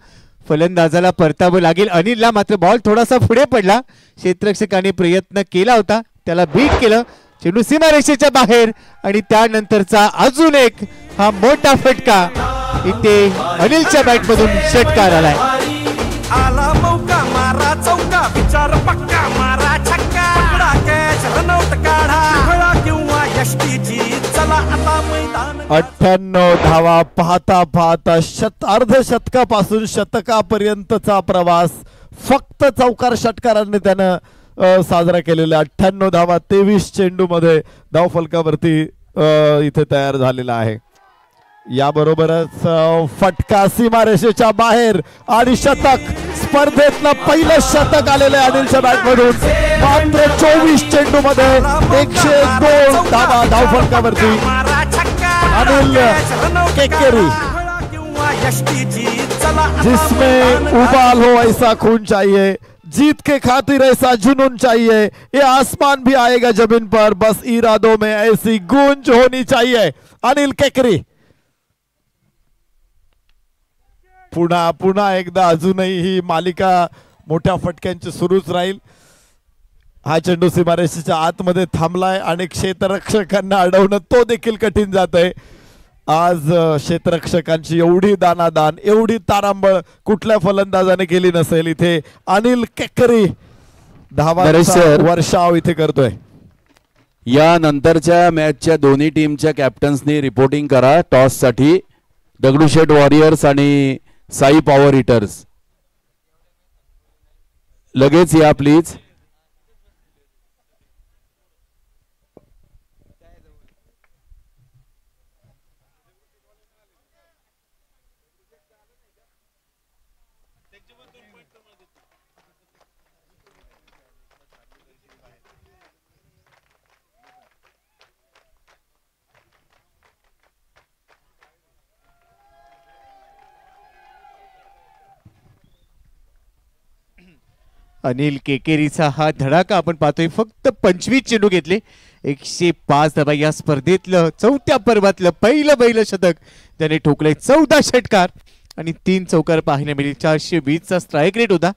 फलंदाजाला परतावं लागेल. अनिलला मात्र बॉल थोडासा पुढे पडला. क्षेत्ररक्षकाने प्रयत्न केला होता, त्याला बीट केलं. चेंडू सीमारेषेच्या बाहेर आणि त्यानंतरचा अजून एक हा मोठा फटका. इथे अनिलच्या बॅट मधून षटकार आलाय. आला मौका मारा चौका विचार पक्का मारा छक्का पकडा कॅच रनआउट काढा खेळा किंवा यष्टीची चला आता मैदान 98 धावा पाहता पाहता अर्धशतकापासून शतकापर्यंतचा प्रवास फक्त चौकार षटकाराने त्यानं साजरा केलेला. 98 धावा 23 चेंडू मध्ये धावफलकावरती इथे तयार झालेला आहे. याबरोबरच फटका सीमारेषेच्या बाहेर आणि शतक. स्पर्धेतलं पहिलं शतक आलेलं आहे अनिलच्या बॅट मधून. मात्र 24 चेंडू मध्ये 102 धावा धावफलकावरती. अनिल केकेरी, जिसमें उबाल हो ऐसा खून चाहिए, जीत के खातिर ऐसा जुनून चाहिए, ये आसमान भी आएगा जमीन पर, बस इरादों में ऐसी गूंज होनी चाहिए. अनिल केकरी पुन्हा एकदा अजूनही ही मालिका मोठ्या फटक्यांची सुरूच राहील. हा चेंडू सीमारेषेच्या आतमध्ये थांबलाय आणि क्षेत्ररक्षकांना अडवणं तो देखील कठीण जात आहे. आज क्षेत्ररक्षकांची एवढी दानादान, एवढी तारांबळ कुठल्या फलंदाजाने केली नसेल. इथे अनिल केकरी धावांचा वर्षाव इथे करतोय. या नंतरच्या मॅचच्या दोन्ही टीमच्या कॅप्टन्सनी रिपोर्टिंग करा टॉस साठी. दगडूशेठ वॉरियर्स आणि साई पॉवर हिटर्स लगेच या प्लीज. अनिल केकेरीचा हा धडाका आपण पाहतोय. फक्त 25 चेंडू घेतले, 105 धावा. या स्पर्धेतलं चौथ्या पर्वातलं पहिलं शतक त्याने ठोकलंय. 14 षटकार आणि 3 चौकार पाहायला मिळेल. 420 चा स्ट्राईक रेट होता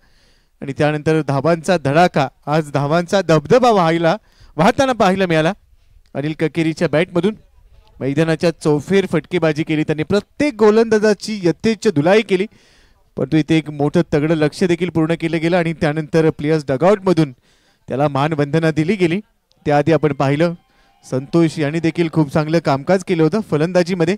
आणि त्यानंतर धावांचा धडाका. आज धावांचा धबधबा वाहताना पाहायला मिळाला अनिल केकेरीच्या बॅटमधून. मैदानाच्या चौफेर फटकेबाजी केली त्यांनी. प्रत्येक गोलंदाजाची यथेच्छ धुलाई केली, परंतु इथे एक मोठं तगडं लक्ष देखील पूर्ण केलं गेलं आणि त्यानंतर प्लेयर्स डगआउट मधून त्याला मानवंदना दिली गेली. त्याआधी आपण पाहिलं संतोष यांनी देखील खूप चांगलं कामकाज केलं होतं फलंदाजीमध्ये.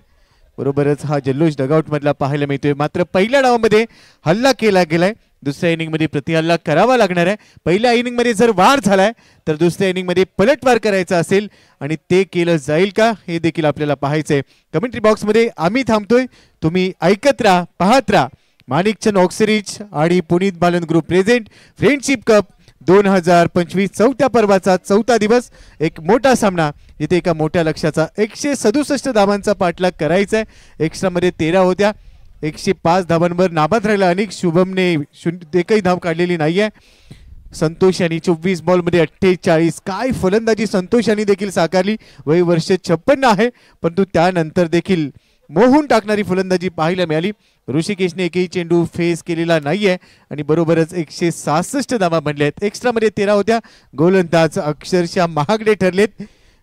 बरोबरच हा जल्लोष डगआउट मधला पाहायला मिळतोय. मात्र पहिल्या डावामध्ये हल्ला केला गेलाय, दुसऱ्या इनिंग मध्ये प्रतिहल्ला करावा लागणार आहे. पहिल्या इनिंग मध्ये जर वार झालाय तर दुसऱ्या इनिंग मध्ये पलटवार करायचा असेल आणि ते केलं जाईल का हे देखील आपल्याला पाहायचंय. कमेंट्री बॉक्स मध्ये आम्ही थांबतोय, तुम्ही ऐकत राहा, पाहत राहा. माणिकचंद ऑक्सरिच आणि Puneet Balan group present friendship cup 2025 चौथ्या पर्वाचा चौथा दिवस. एक मोठा सामना जिथे एका मोठ्या लक्ष्याचा 167 धावांचा पाठलाग करायचा आहे. एक्स्ट्रा मध्ये 13 होत्या, 105 धावांवर नाबाद राहिला अनेक. शुभमने एकही धाव काढलेली नाहीये. संतोष यांनी 24 बॉलमध्ये 48. काय फलंदाजी संतोष यांनी देखील साकारली. वय वर्ष 56 आहे, परंतु त्यानंतर देखील मोहून टाकणारी फलंदाजी पाहायला मिळाली. ऋषिकेशने एकही चेंडू फेस केलेला नाहीये आणि बरोबरच 166 धावा बनल्या आहेत. एक्स्ट्रा मध्ये 13 होत्या. गोलंदाज अक्षरशः महागडे ठरलेत.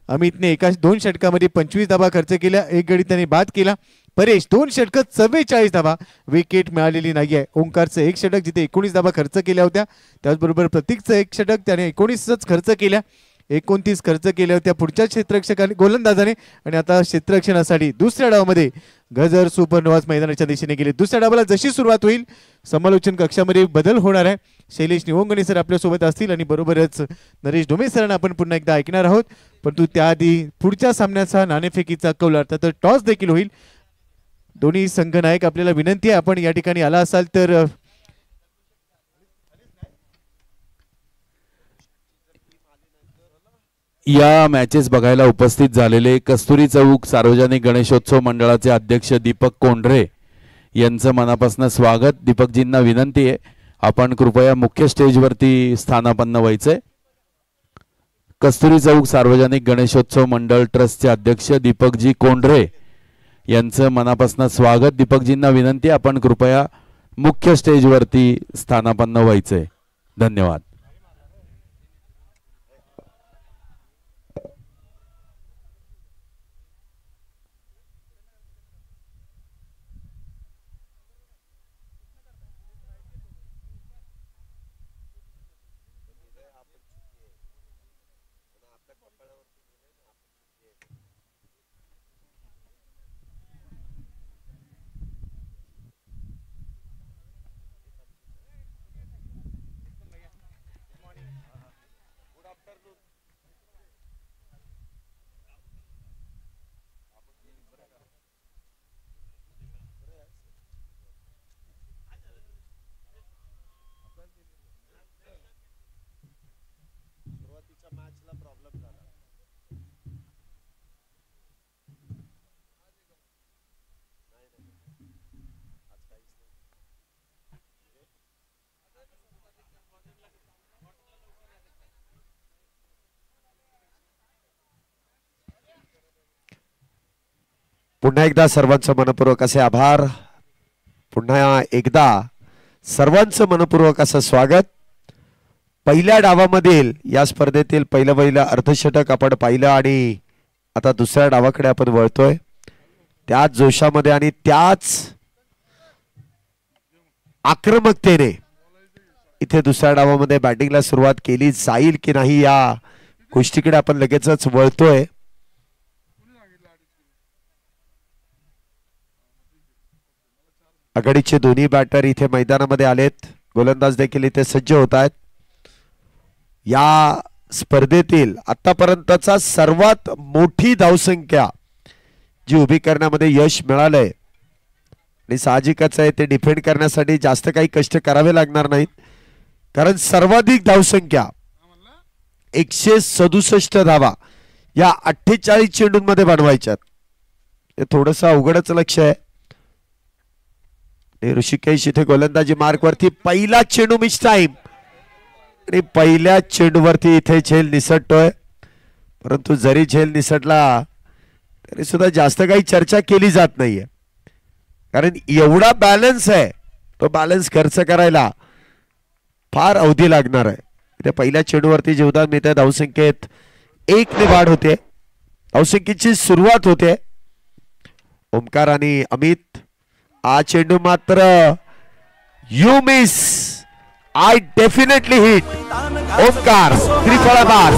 अमितने एका 2 षटकामध्ये 25 धावा खर्च केल्या, एक गडी त्याने बाद केला. परेश 2 षटक 44 धावा, विकेट मिळालेली नाहीये. ओंकारचं 1 षटक जिथे 19 धावा खर्च केल्या होत्या, त्याचबरोबर प्रतीकचं 1 षटक त्याने 19च खर्च केल्या, 29 खर्च केल्या होत्या पुढच्या क्षेत्ररक्षकाने गोलंदाजाने. आणि आता क्षेत्ररक्षणासाठी दुसऱ्या डावामध्ये गजर सुपरनोवाज मैदानाच्या दिशेने गेले. दुसऱ्या डावाला जशी सुरुवात होईल समालोचन कक्षामध्ये बदल होणार आहे. शैलेश निवंगणे सर आपल्या सोबत असतील आणि बरोबरच नरेश डोमे सरांना आपण पुन्हा एकदा ऐकणार आहोत. परंतु त्याआधी पुढच्या सामन्याचा नाणेफेकीचा कौल अर्थात टॉस देखील होईल. दोन्ही संघनायक आपल्याला विनंती आहे, आपण या ठिकाणी आला असाल तर या मॅचेस बघायला उपस्थित झालेले कस्तुरी चौक सार्वजनिक गणेशोत्सव मंडळाचे अध्यक्ष दीपक कोंढरे यांचं मनापासून स्वागत. दीपकजींना विनंती आहे आपण कृपया मुख्य स्टेजवरती स्थानापन्न व्हायचंय. कस्तुरी चौक सार्वजनिक गणेशोत्सव मंडळ ट्रस्टचे अध्यक्ष दीपकजी कोंढरे यांचं मनापासून स्वागत. दीपकजींना विनंती आपण कृपया मुख्य स्टेजवरती स्थानापन्न व्हायचंय. धन्यवाद. पुन्हा एकदा सर्वांचं मनपूर्वक असे आभार. पुन्हा एकदा सर्वांचं मनपूर्वक असं स्वागत. पहिल्या डावामधील या स्पर्धेतील पहिलं अर्धशतक आपण पाहिलं आणि आता दुसऱ्या डावाकडे आपण वळतोय. त्याच जोशामध्ये आणि त्याच आक्रमकतेने इथे दुसऱ्या डावामध्ये बॅटिंगला सुरुवात केली जाईल की नाही या गोष्टीकडे आपण लगेचच वळतोय. आघाडीचे दोन्ही बॅटर इथे मैदानामध्ये आलेत. गोलंदाज देखील इथे सज्ज होत आहेत. या स्पर्धेतील आतापर्यंतचा सर्वात मोठी धावसंख्या जी उभी करण्यामध्ये यश मिळालंय आणि साहजिकच आहे ते डिफेंड करण्यासाठी जास्त काही कष्ट करावे लागणार नाहीत कारण सर्वाधिक धावसंख्या 167 धावा या 48 चेंडूंमध्ये बनवायच्यात. हे थोडंसं अवघडच लक्ष आहे. ऋषिकेश इथे गोलंदाजी मार्क वरती पहिला चेंडू मिस टाइम आणि पहिल्या चेंडूवरती इथे झेल निसटतोय. परंतु जरी झेल निसटला तरी सुद्धा जास्त काही चर्चा केली जात नाहीये कारण एवढा बॅलन्स आहे. तो बॅलन्स खर्च करायला फार अवधी लागणार आहे. इथे पहिल्या चेंडूवरती जीवदान मिळते. धावसंख्येत 1 ने वाढ होते. धावसंख्येची सुरुवात होते. ओमकार आणि अमित आ चेंडू मात्र you miss I definitely hit. Omkar त्रिफळाबाज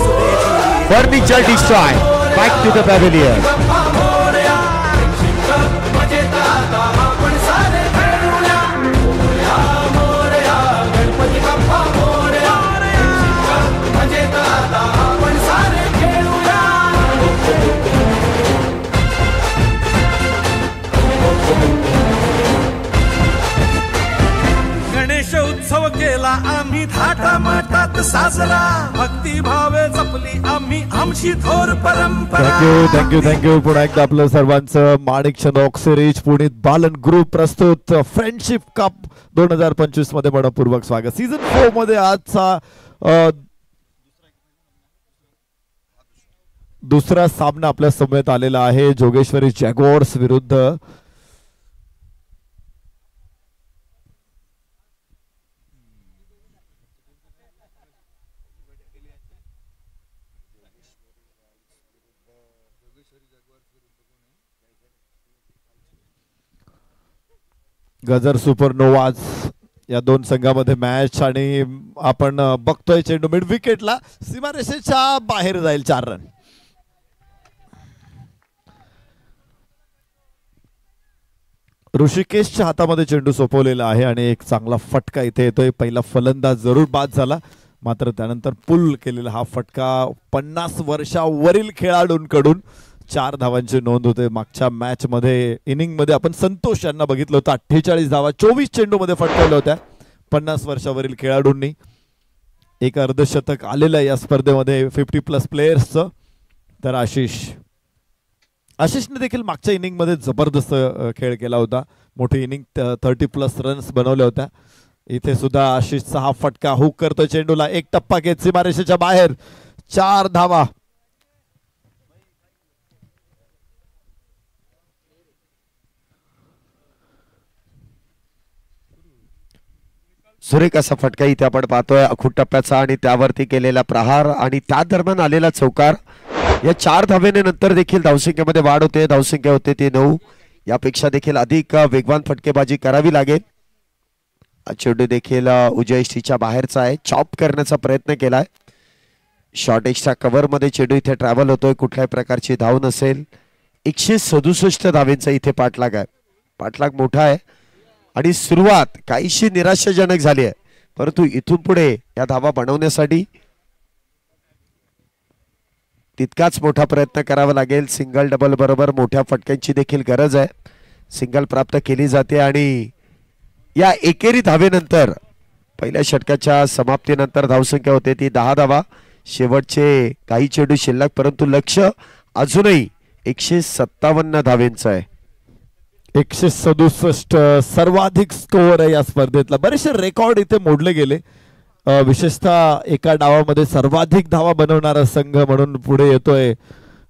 furniture destroy back to the pavilion. उत्सव केला आम्ही थाटामाटात साजरा. भक्ती भावे जपली आम्ही आमची थोर परंपरा. थँक्यू. पुन्हा एकदा आपलं सर्वांचं माणिकचंद ऑक्सिरीज पुनीत बालन ग्रुप प्रस्तुत फ्रेंडशिप कप 2025 मध्ये मनपूर्वक स्वागत. सीझन 4 मध्ये आजचा दुसरा सामना आपल्या समवेत आलेला आहे. जोगेश्वरी जॅग्वार्स विरुद्ध गजर सुपरनोवाज या दोन संघामध्ये मॅच आणि आपण बघतोय चेंडू मिड विकेटला सीमारेषेच्या बाहेर जाईल. 4 रन. ऋषिकेशच्या हातामध्ये चेंडू सोपवलेला आहे आणि एक चांगला फटका इथे येतोय. पहिला फलंदाज जरूर बाद झाला मात्र त्यानंतर पुल केलेला हा फटका 50 वर्षावरील खेळाडूंकडून 4 धावांची नोंद होते. मागच्या मॅच मध्ये इनिंग मध्ये आपण संतोष यांना बघितलं होतं. 48 धावा 24 चेंडू मध्ये फटकावल्या होत्या 50 वर्षावरील खेळाडूंनी. एक अर्धशतक आलेलं आहे या स्पर्धेमध्ये 50+ प्लेयर्सचं. तर आशिषने देखील मागच्या इनिंगमध्ये जबरदस्त खेळ केला होता. मोठी इनिंग 30+ रन्स बनवल्या होत्या. इथे सुद्धा आशिषचा हा फटका हुक करतो चेंडूला. एक टप्पा घेत सीमारेषेच्या बाहेर 4 धावा. सुरेख असा फटका इथे आपण पाहतोय अखूट टप्प्याचा आणि त्यावरती केलेला प्रहार आणि त्या दरम्यान आलेला चौकार. या 4 धावेने नंतर देखील धावसंख्येमध्ये वाढ होते. धावसंख्या होते ती 9. यापेक्षा देखील अधिक वेगवान फटकेबाजी करावी लागेल. चेंडू देखील उजव्या यष्टीच्या बाहेरचा आहे. चॉप करण्याचा प्रयत्न केलाय. शॉर्ट एजच्या कव्हर मध्ये चेंडू इथे ट्रॅव्हल होतोय. कुठल्याही प्रकारची धाव नसेल. 167 धावेंचा इथे पाठलाग आहे. पाठलाग मोठा आहे आणि सुरुवात काहीशी निराशाजनक झाली आहे. परंतु इथून पुढे या धावा बनवण्यासाठी तितकाच मोठा प्रयत्न करावा लागेल. सिंगल डबल बरोबर मोठ्या फटक्यांची देखील गरज आहे. सिंगल प्राप्त केली जाते आणि या एकेरी धावेनंतर पहिल्या षटकाच्या समाप्तीनंतर धावसंख्या होते ती 10 धावा. शेवटचे काही चेंडू शिल्लक परंतु लक्ष अजूनही 157 धावेंचं आहे. 167 सर्वाधिक स्कोअर आहे या स्पर्धेतला. बरेचसे रेकॉर्ड इथे मोडले गेले. विशेषतः एका डावामध्ये सर्वाधिक धावा बनवणारा संघ म्हणून पुढे येतोय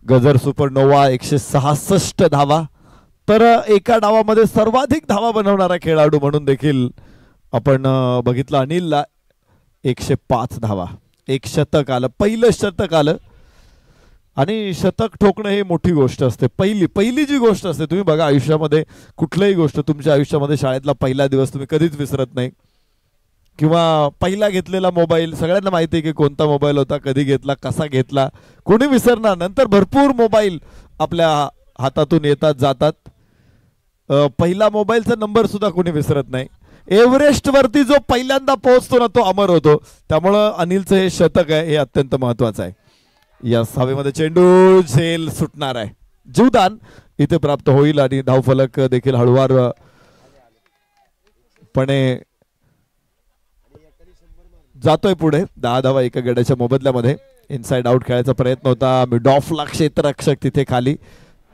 गजर सुपरनोवा 166 धावा. तर एका डावामध्ये सर्वाधिक धावा बनवणारा खेळाडू म्हणून देखील आपण बघितलं अनिलला 105 धावा. एक शतक आलं. पहिलं शतक आलं आणि शतक ठोकणं हे मोठी गोष्ट असते. पहिली जी गोष्ट असते, तुम्ही बघा आयुष्यामध्ये कुठलीही गोष्ट तुमच्या आयुष्यामध्ये शाळेतला पहिला दिवस तुम्ही कधीच विसरत नाही. किंवा पहिला घेतलेला मोबाईल, सगळ्यांना माहिती आहे की कोणता मोबाईल होता, कधी घेतला, कसा घेतला, कोणी विसरणार. नंतर भरपूर मोबाईल आपल्या हातातून येतात जातात. पहिला मोबाईलचा नंबर सुद्धा कोणी विसरत नाही. एव्हरेस्ट वरती जो पहिल्यांदा पोहोचतो ना तो अमर होतो. त्यामुळं अनिलचं हे शतक आहे हे अत्यंत महत्वाचं आहे. या हवेमध्ये चेंडू झेल सुटणार आहे. जीवदान इथे प्राप्त होईल आणि धावफलक देखील हळूवारपणे जातोय पुढे. 10 धावा एका गड्याच्या मोबदल्यामध्ये. इनसाइड आउट खेळायचा प्रयत्न होता. मिड ऑफला क्षेत्ररक्षक तिथे खाली,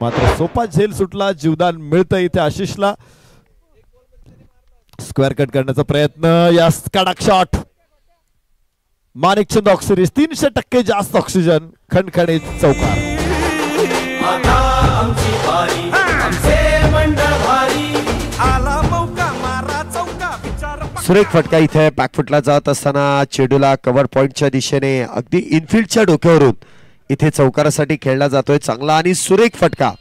मात्र सोपा झेल सुटला. जीवदान मिळतं इथे आशिषला. स्क्वेअर कट करण्याचा प्रयत्न. या कडक शॉट. माणिकचंद ऑक्सिरीज 300% जास्त ऑक्सिजन. खणखणीत चौकार. सुरेख फटका इथे बॅकफुटला जात असताना चेंडूला कव्हर पॉइंटच्या दिशेने अगदी इनफिल्डच्या डोक्यावरून इथे चौकारासाठी खेळला जातोय. चांगला आणि सुरेख फटका.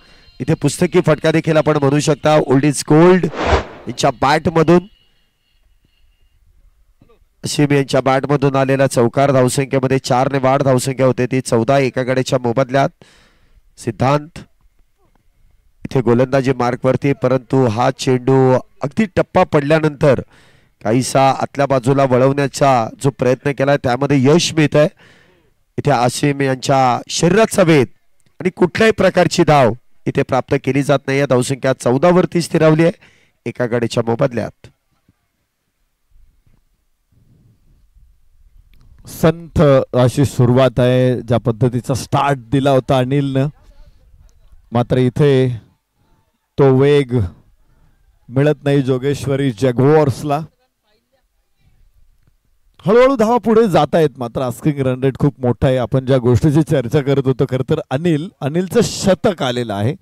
इथे पुस्तकी फटका देखील आपण म्हणू शकता. ओल्ड इज गोल्ड यांच्या बॅटमधून, अशीम यांच्या बॅटमधून आलेला चौकार. धावसंख्येमध्ये 4 ने वाढ. धावसंख्या होते ती 14 एका गड्याच्या मोबदल्यात. सिद्धांत इथे गोलंदाजी मार्कवरती, परंतु हा चेंडू अगदी टप्पा पडल्यानंतर काहीसा आतल्या बाजूला वळवण्याचा जो प्रयत्न केलाय त्यामध्ये यश मिळत आहे. इथे आसिम यांच्या शरीराचा वेध आणि कुठल्याही प्रकारची धाव इथे प्राप्त केली जात नाही. धावसंख्या 14 वरती स्थिरावली आहे एका गड्याच्या मोबदल्यात. संथ अशी सुरुवात आहे. ज्या पद्धतीचा स्टार्ट दिला होता अनिलनं, मात्र इथे तो वेग मिळत नाही जोगेश्वरी जॅग्वार्सला. हळूहळू धावा पुढे जात आहेत, मात्र आस्किंग रन रेट खूप मोठा आहे. आपण ज्या गोष्टीची चर्चा करत होतो खरं तर अनिलचं शतक आलेलं आहे.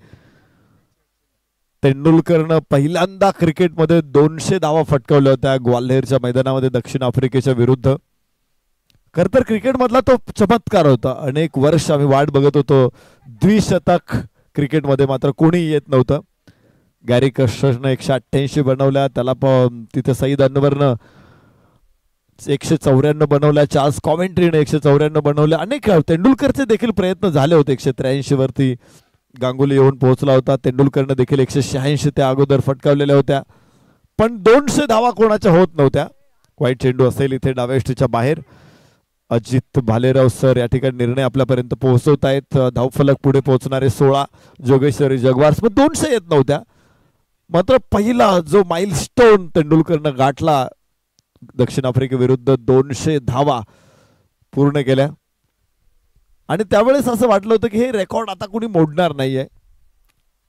तेंडुलकरनं पहिल्यांदा क्रिकेटमध्ये 200 धावा फटकावल्या होत्या ग्वाल्हेरच्या मैदानामध्ये दक्षिण आफ्रिकेच्या विरुद्ध. खरं तर क्रिकेटमधला तो चमत्कार होता. अनेक वर्ष आम्ही वाट बघत होतो द्विशतक क्रिकेटमध्ये, मात्र कोणी येत नव्हतं. गॅरी कस्टर्सनं 188 बनवल्या, त्याला तिथे सईद अनवरनं 194 बनवल्या, चार्ल्स कॉमेंट्रीने 194 बनवल्या. अनेक तेंडुलकरचे देखील प्रयत्न झाले होते. 183 वरती गांगुली येऊन पोहोचला होता. तेंडुलकरनं देखील 186 त्या अगोदर फटकावलेल्या होत्या, पण 200 धावा कोणाच्या होत नव्हत्या. वाईट चेंडू असेल इथे डाव्या बाहेर. अजित भालेराव सर या ठिकाणी निर्णय आपल्यापर्यंत पोहोचवत आहेत. धावफलक पुढे पोहोचणारे 16 जोगेश्वरी जगवार्स, पण 200 येत नव्हत्या. मात्र पहिला जो माइलस्टोन तेंडुलकरनं गाठला दक्षिण आफ्रिकेविरुद्ध 200 धावा, पूर्ण केल्या आणि त्यावेळेस असं वाटलं होतं की हे रेकॉर्ड आता कोणी मोडणार नाहीये.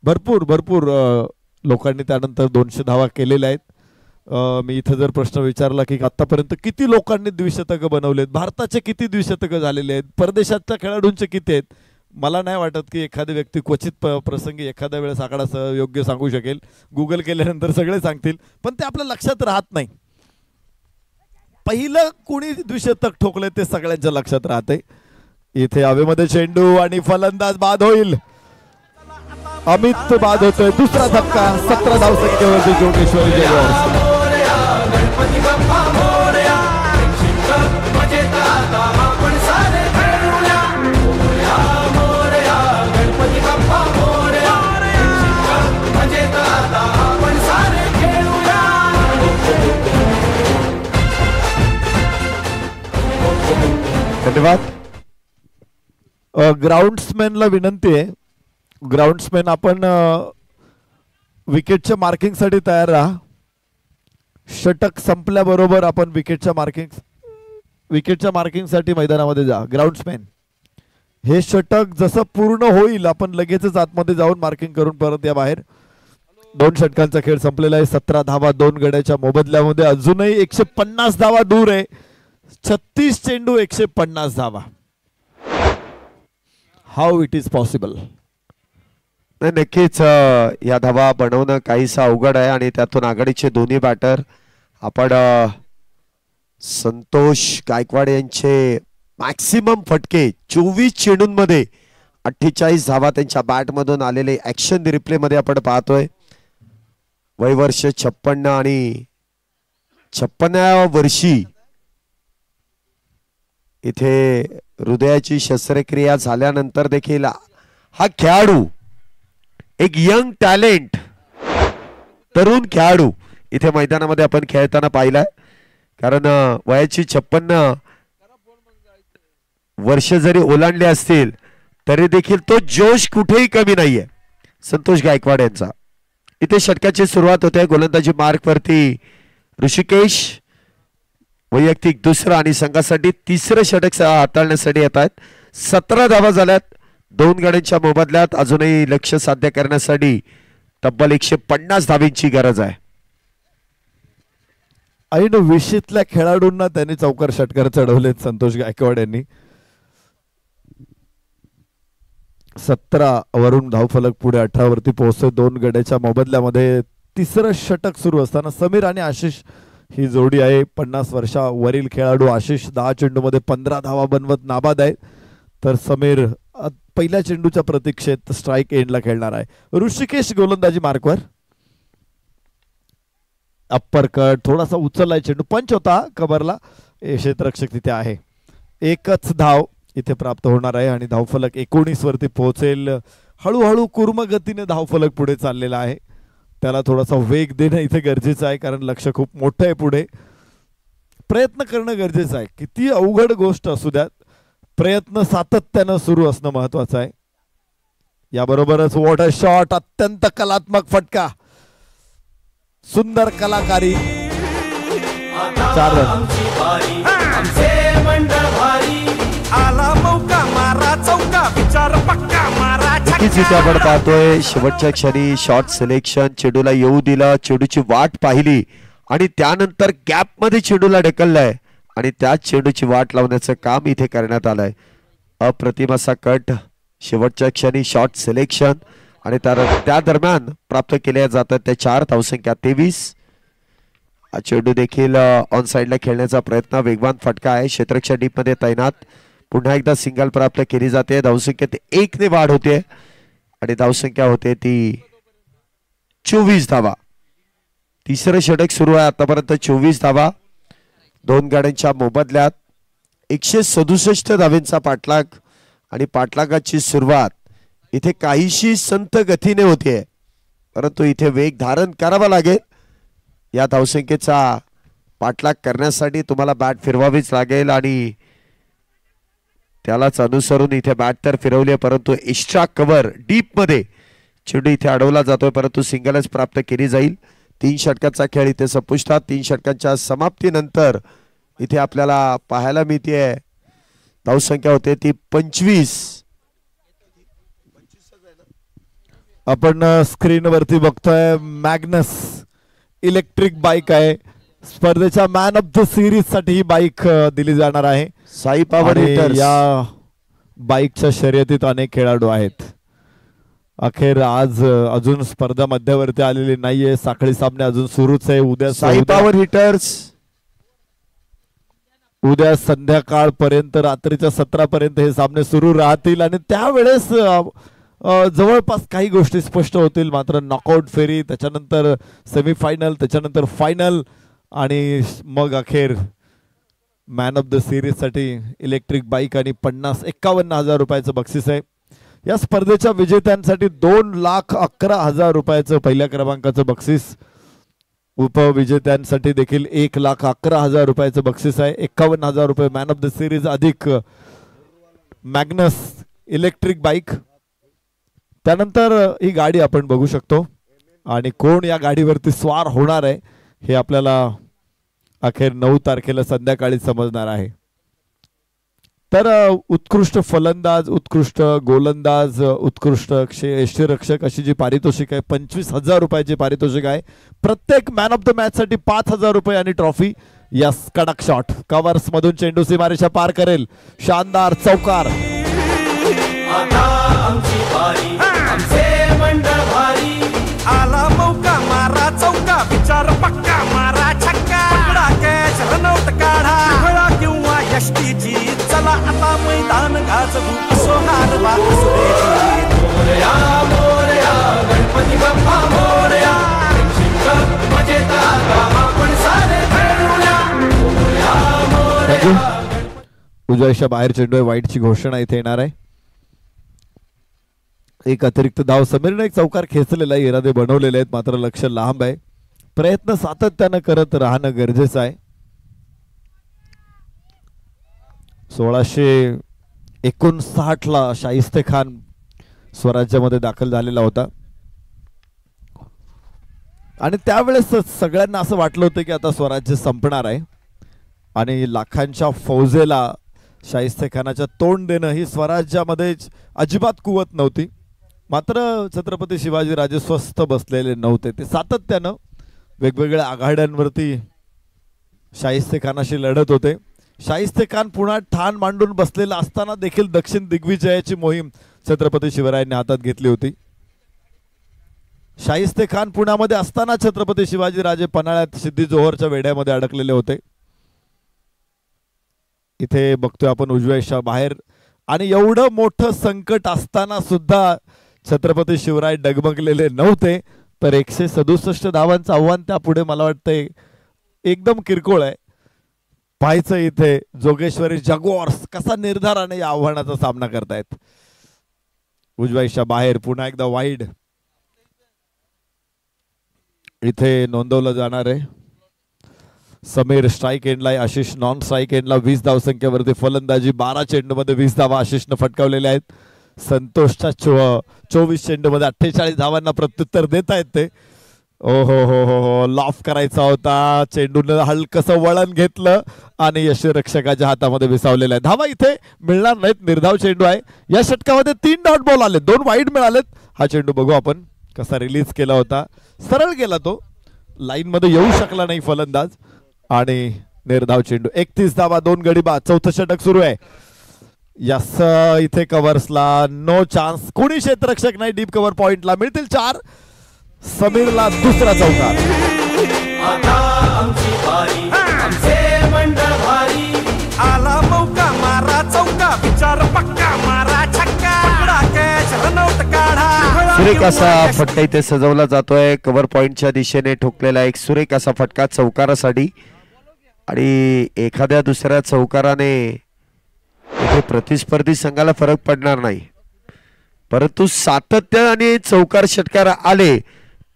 भरपूर भरपूर लोकांनी त्यानंतर 200 धावा केलेल्या आहेत. मी इथं जर प्रश्न विचारला की आतापर्यंत किती लोकांनी द्विशतक बनवलेत, भारताचे किती द्विशतक झालेले आहेत, परदेशातल्या खेळाडूंचे किती आहेत, मला नाही वाटत की एखादी व्यक्ती क्वचित प्रसंगी एखाद्या वेळेस आकडा योग्य सांगू शकेल. गुगल केल्यानंतर सगळे सांगतील, पण ते आपल्या लक्षात राहत नाही. पहिलं कोणी द्विशतक ठोकले ते सगळ्यांच्या लक्षात राहते. इथे हवेमध्ये चेंडू आणि फलंदाज बाद होईल. अमित बाद होतोय. दुसरा धक्का. 17 धावसंख्येवरती जोगेश्वरी जयवर्स. धन्यवाद. ग्राउंड्समॅनला विनंती आहे, ग्राउंड्समॅन आपण विकेटच्या मार्किंगसाठी तयार राहा. षटक संपल्याबरोबर आपण विकेटच्या मार्किंगसाठी मैदानामध्ये जा. ग्राउंड्समॅन हे षटक जसं पूर्ण होईल आपण लगेचच आतमध्ये जाऊन मार्किंग करून परत या बाहेर. 2 षटकांचा खेळ संपलेला आहे. 17 धावा 2 गड्याच्या मोबदल्यामध्ये. अजूनही 150 धावा दूर आहे. 36 चेंडू 150 धावा. How it is possible. नाही, नक्कीच या धावा बनवणं काहीसा अवघड आहे आणि त्यातून आघाडीचे दोन्ही बॅटर आपण संतोष गायकवाड यांचे मॅक्सिमम फटके 24 चेंडूंमध्ये 48 धावा त्यांच्या बॅटमधून आलेले ऍक्शन रिप्ले मध्ये आपण पाहतोय. वयवर्ष 56 आणि 56व्या वर्षी इथे हृदयाची शस्त्रक्रिया झाल्यानंतर देखील हा खेळाडू, एक यंग टॅलेंट, तरुण खेळाडू इथे मैदानामध्ये आपण खेळताना पाहिलाय. कारण वयाची 56 वर्ष जरी ओलांडले असतील तरी देखील तो जोश कुठेही कमी नाहीये संतोष गायकवाड यांचा. इथे षटकाची सुरुवात होते. गोलंदाजी मार्क वरती ऋषिकेश वैयक्तिक दुसरं आणि संघासाठी तिसरं षटक हाताळण्यासाठी येत आहेत. 17 धावा झाल्यात 2 गड्यांच्या मोबदल्यात. अजूनही लक्ष साध्य करण्यासाठी तब्बल 150 धावींची गरज आहे. ऐन 20ल्या खेळाडूंना त्यांनी चौकार षटकार चढवलेत संतोष गायकवाड यांनी. 17 वरून धावफलक पुढे 18 वरती पोहोचतोय 2 गड्याच्या मोबदल्यामध्ये. तिसरं षटक सुरू असताना समीर आणि आशिष ही जोडी आहे. 50 वर्षावरील खेळाडू. आशिष 10 चेंडूमध्ये 15 धावा बनवत नाबाद आहे, तर समीर पहिल्या चेंडूच्या प्रतीक्षेत स्ट्राईक एंडला खेळणार आहे. ऋषिकेश गोलंदाजी मार्कवर. अप्पर कट थोडासा उचललाय चेंडू. पंच होता कबरला. क्षेत्ररक्षक तिथे आहे. एकच धाव इथे प्राप्त होणार आहे आणि धावफलक 19 वरती पोहोचेल. हळूहळू कुर्म गतीने धावफलक पुढे चाललेला आहे. त्याला थोडासा वेग देणं इथे गरजेचं आहे, कारण लक्ष खूप मोठं आहे पुढे. प्रयत्न करणं गरजेचं आहे. किती अवघड गोष्ट असू द्यात, प्रयत्न सातत्यानं सुरू असणं महत्वाचं आहे. याबरोबरच वॉट अ शॉट. अत्यंत कलात्मक फटका. सुंदर कलाकारी. 4 रन. आला मौका मारा चौका विचार पक्का मारा इथे आपण पाहतोय शेवटच्या क्षणी शॉट सिलेक्शन. चेंडूला येऊ दिला, चेंडूची वाट पाहिली आणि त्यानंतर गॅप मध्ये चेंडूला ढकललाय आणि त्याच चेंडूची वाट लावण्याचं काम इथे करण्यात आलंय. अप्रतिम असा कट. शेवटच्या क्षणी शॉट सिलेक्शन आणि त्या दरम्यान प्राप्त केल्या जातात त्या 4 धावसंख्या 23. हा चेंडू देखील ऑन साइडला खेळण्याचा प्रयत्न. वेगवान फटका आहे. क्षेत्ररक्षक डीप मध्ये तैनात. पुन्हा एकदा सिंगल प्राप्त केली जाते. धावसंख्येत 1 ने वाढ होते आणि धावसंख्या होते ती 24 धावा. तिसरं षटक सुरू आहे. आतापर्यंत 24 धावा 2 गाड्यांच्या मोबदल्यात. 167 धावेंचा पाठलाग आणि पाठलागाची सुरुवात इथे काहीशी संथ गतीने होते, परंतु इथे वेग धारण करावा लागेल. या धावसंख्येचा पाठलाग करण्यासाठी तुम्हाला बॅट फिरवावीच लागेल आणि त्यालाच अनुसरून इथे बॅट तर फिरवली, परंतु एक्स्ट्रा कव्हर डीप मध्ये चेंडू इथे अडवला जातोय, परंतु सिंगलच प्राप्त केली जाईल. 3 षटकांचा खेळ इथे संपुष्टात. 3 षटकांच्या समाप्तीनंतर इथे आपल्याला पाहायला मिळतेय धावसंख्या होते ती 25. आपण स्क्रीनवरती बघतोय मॅग्नस इलेक्ट्रिक बाईक आहे. स्पर्धेच्या मॅन ऑफ द सिरीज साठी ही बाईक दिली जाणार आहे. साई पॉवर आणि हिटर्स या बाईकच्या शर्यतीत अनेक खेळाडू आहेत. अखेर आज अजून स्पर्धा मध्यावरती आलेली नाहीये. साखळी सामने अजून सुरूच आहे. साई पॉवर हिटर्स उद्या संध्याकाळपर्यंत रात्रीच्या 17 पर्यंत हे सामने सुरू राहतील आणि त्यावेळेस जवळपास काही गोष्टी स्पष्ट होतील. मात्र नॉकआउट फेरी, त्याच्यानंतर सेमीफायनल, त्याच्यानंतर फायनल आणि मग अखेर मॅन ऑफ द सिरीज साठी इलेक्ट्रिक बाईक आणि 51,000 रुपयाचं बक्षीस आहे. या स्पर्धेच्या विजेत्यांसाठी 2,11,000 रुपयाचं पहिल्या क्रमांकाचं बक्षीस. उपविजेत्यांसाठी देखील 1,11,000 रुपयाचं बक्षीस आहे. 51,000 रुपये मॅन ऑफ द सिरीज अधिक मॅग्नस इलेक्ट्रिक बाईक. त्यानंतर ही गाडी आपण बघू शकतो आणि कोण या गाडीवरती स्वार होणार आहे हे आपल्याला अखेर 9 तारखेला संध्याकाळी समजणार आहे. तर उत्कृष्ट फलंदाज, उत्कृष्ट गोलंदाज, उत्कृष्ट यष्टीरक्षक अशी जी पारितोषिक आहे 25,000 रुपयाची पारितोषिक आहे. प्रत्येक मॅन ऑफ द मॅच साठी 5,000 रुपये आणि ट्रॉफी. यस, कडक शॉट कव्हर्स मधून चेंडू सीमारेषा पार करेल. शानदार चौकार. आला मौका मारा चौका, विचार पक्का मारा छक्का, पकडा कॅच रनआउट काढा, खेळा किंवा यष्टीची चला आता मैदान गाजवू, असो हार बा असो जीत. मोरया मोरया गणपती बाप्पा मोरया, मजेत आता आपण सारे खेळूया. मोरया मोरया. उजव्याच्या बाहेर चेंडू आहे. वाईटची घोषणा इथे येणार आहे. एक अतिरिक्त धाव. समीरने एक चौकार खेचलेला आहे. इरादे बनवलेले आहेत मात्र लक्ष लांब आहे. प्रयत्न सातत्यानं करत राहणं गरजेचं आहे. 1659 ला शाहिस्ते खान स्वराज्यामध्ये दाखल झालेला होता आणि त्यावेळेस सगळ्यांना असं वाटलं होतं की आता स्वराज्य संपणार आहे आणि लाखांच्या फौजेला शाहिस्ते खानाच्या तोंड देणं ही स्वराज्यामध्ये अजिबात कुवत नव्हती. मात्र छत्रपती शिवाजी राजे स्वस्थ बसलेले नव्हते. ते सातत्यानं वेगवेगळ्या आघाड्यांवरती शाहिस्ते खानाशी लढत होते. शाहिस्ते खान पुन्हा ठाण मांडून बसलेला असताना देखील दक्षिण दिग्विजयाची मोहीम छत्रपती शिवरायांनी हातात घेतली होती. शाहिस्ते खान पुण्यामध्ये असताना छत्रपती शिवाजी राजे पन्हाळ्यात सिद्धी जोहरच्या वेढ्यामध्ये अडकलेले होते. इथे बघतोय आपण उजव्याच्या बाहेर आणि एवढं मोठं संकट असताना सुद्धा छत्रपती शिवराय डगमगलेले नव्हते. तर 167 धावांचं आव्हान त्यापुढे मला वाटतंय एकदम किरकोळ आहे. पाहायचं इथे जोगेश्वरी जगुआर्स कसा निर्धाराने या आव्हानाचा सामना करतायत. उजव्याच्या बाहेर पुन्हा एकदा वाईड इथे नोंदवलं जाणार आहे. समीर स्ट्राईक एंडला, आशिष नॉन स्ट्राईक एंडला. 20 धावसंख्येवरती फलंदाजी. 12 चेंडूमध्ये 20 धावा आशिषनं फटकावलेल्या आहेत. संतोषच्या 24 चेंडूमध्ये 48 धावांना प्रत्युत्तर देत आहेत ते. ओ हो हो हो हो, लॉफ करायचा होता. चेंडूनं हलकसं वळण घेतलं आणि यष्टीरक्षकाच्या हातामध्ये विसावलेला आहे. धावा इथे मिळणार नाहीत. निर्धाव चेंडू आहे. या षटकामध्ये 3 डॉट बॉल आले, 2 वाईड मिळालेत. हा चेंडू बघू आपण कसा रिलीज केला होता. सरळ गेला तो, लाईन मध्ये येऊ शकला नाही फलंदाज आणि निर्धाव चेंडू. 31 धावा, 2 गडी बाद. चौथं षटक सुरू आहे. यस, इथे कव्हर्सला नो चान्स. कोणी क्षेत्ररक्षक नाही. डीप कव्हर पॉइंटला मिळतील 4. समीरला दुसरा चौकार. आला मौका मारा चौका, विचार पक्का मारा छक्का, पकडा कॅच रनआउट काढा. सुरेख असा फटका इथे सजवला जातोय. कव्हर पॉइंटच्या दिशेने ठोकलेला एक सुरेख असा फटका चौकारासाठी आणि एखाद्या दुसऱ्या चौकाराने इथे प्रतिस्पर्धी संघाला फरक पडणार नाही. परंतु सातत्याने चौकार षटकार आले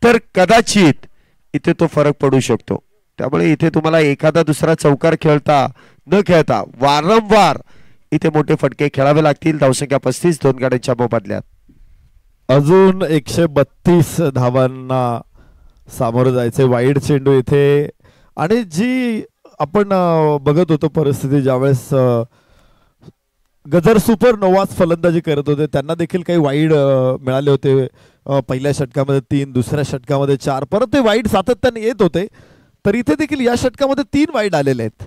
तर कदाचित इथे तो फरक पडू शकतो. त्यामुळे इथे तुम्हाला एखादा दुसरा चौकार खेळता न खेळता वारंवार इथे मोठे फटके खेळावे लागतील. धावसंख्या 35, 2 गाड्यांच्या मोबदल्यात. अजून 132 धावांना सामोरं जायचे. वाईड चेंडू इथे आणि जी आपण बघत होतो परिस्थिती ज्यावेळेस गजर सुपर नोवाज फलंदाजी करत होते, त्यांना देखील काही वाईड मिळाले होते. पहिल्या षटकामध्ये 3, दुसऱ्या षटकामध्ये 4, परत ते वाईड सातत्याने येत होते. तर इथे देखील या षटकामध्ये 3 वाईड आलेले आहेत.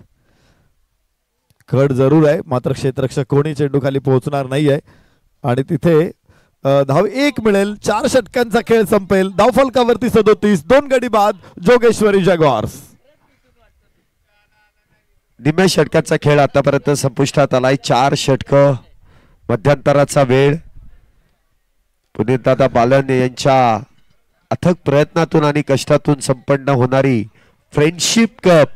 खड जरूर आहे, मात्र क्षेत्ररक्षक कोणी चेंडू खाली पोहोचणार नाही आहे आणि तिथे धाव 1 मिळेल. 4 षटकांचा खेळ संपेल. धावफलकावरती 37, 2 गडी बाद जोगेश्वरी जॅग्वार्स. निम्म्या षटकाचा खेळ आतापर्यंत संपुष्टात आलाय. 4 षटक, मध्यंतराचा वेळ. पुनीतदादा बालन यांच्या अथक प्रयत्नातून आणि कष्टातून संपन्न होणारी फ्रेंडशिप कप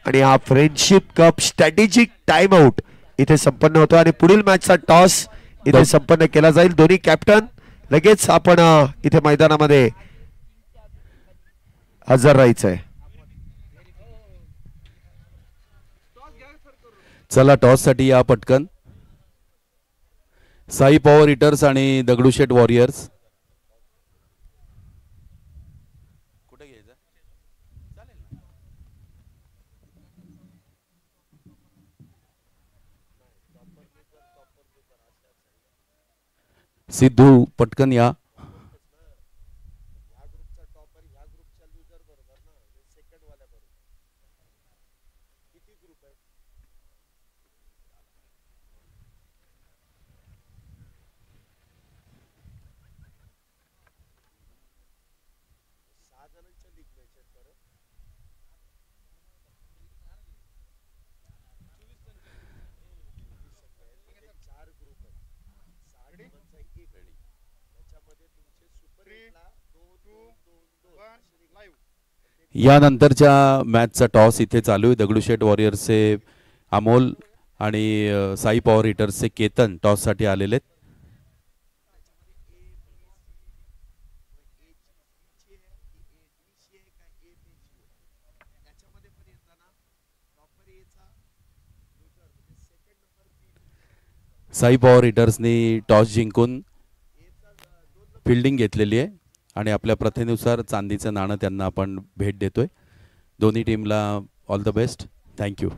आणि हा friendship cup strategic time out इथे संपन्न होतो आणि पुढील मॅचचा टॉस इथे संपन्न केला जाईल. दोन्ही कॅप्टन लगेच आपण इथे मैदानामध्ये हजर राहायचंय. चला टॉस साठी या पटकन. साई पॉवर हिटर्स आणि दगडूशेठ वॉरियर्स. कुठे घ्यायचं? सिद्धू पटकन या. यानंतरच्या मॅचचा टॉस इथे चालू आहे. दगडूशेठ वॉरियर्सचे अमोल आणि साई पॉवर हिटर्सचे केतन टॉस साठी आलेले आहेत. साई पॉवर हिटर्सनी टॉस जिंकून फिल्डिंग घेतलेली आहे आणि आपल्या प्रथेनुसार चांदीचं नाणं त्यांना आपण भेट देतोय. दोन्ही टीमला ऑल द बेस्ट. थँक्यू.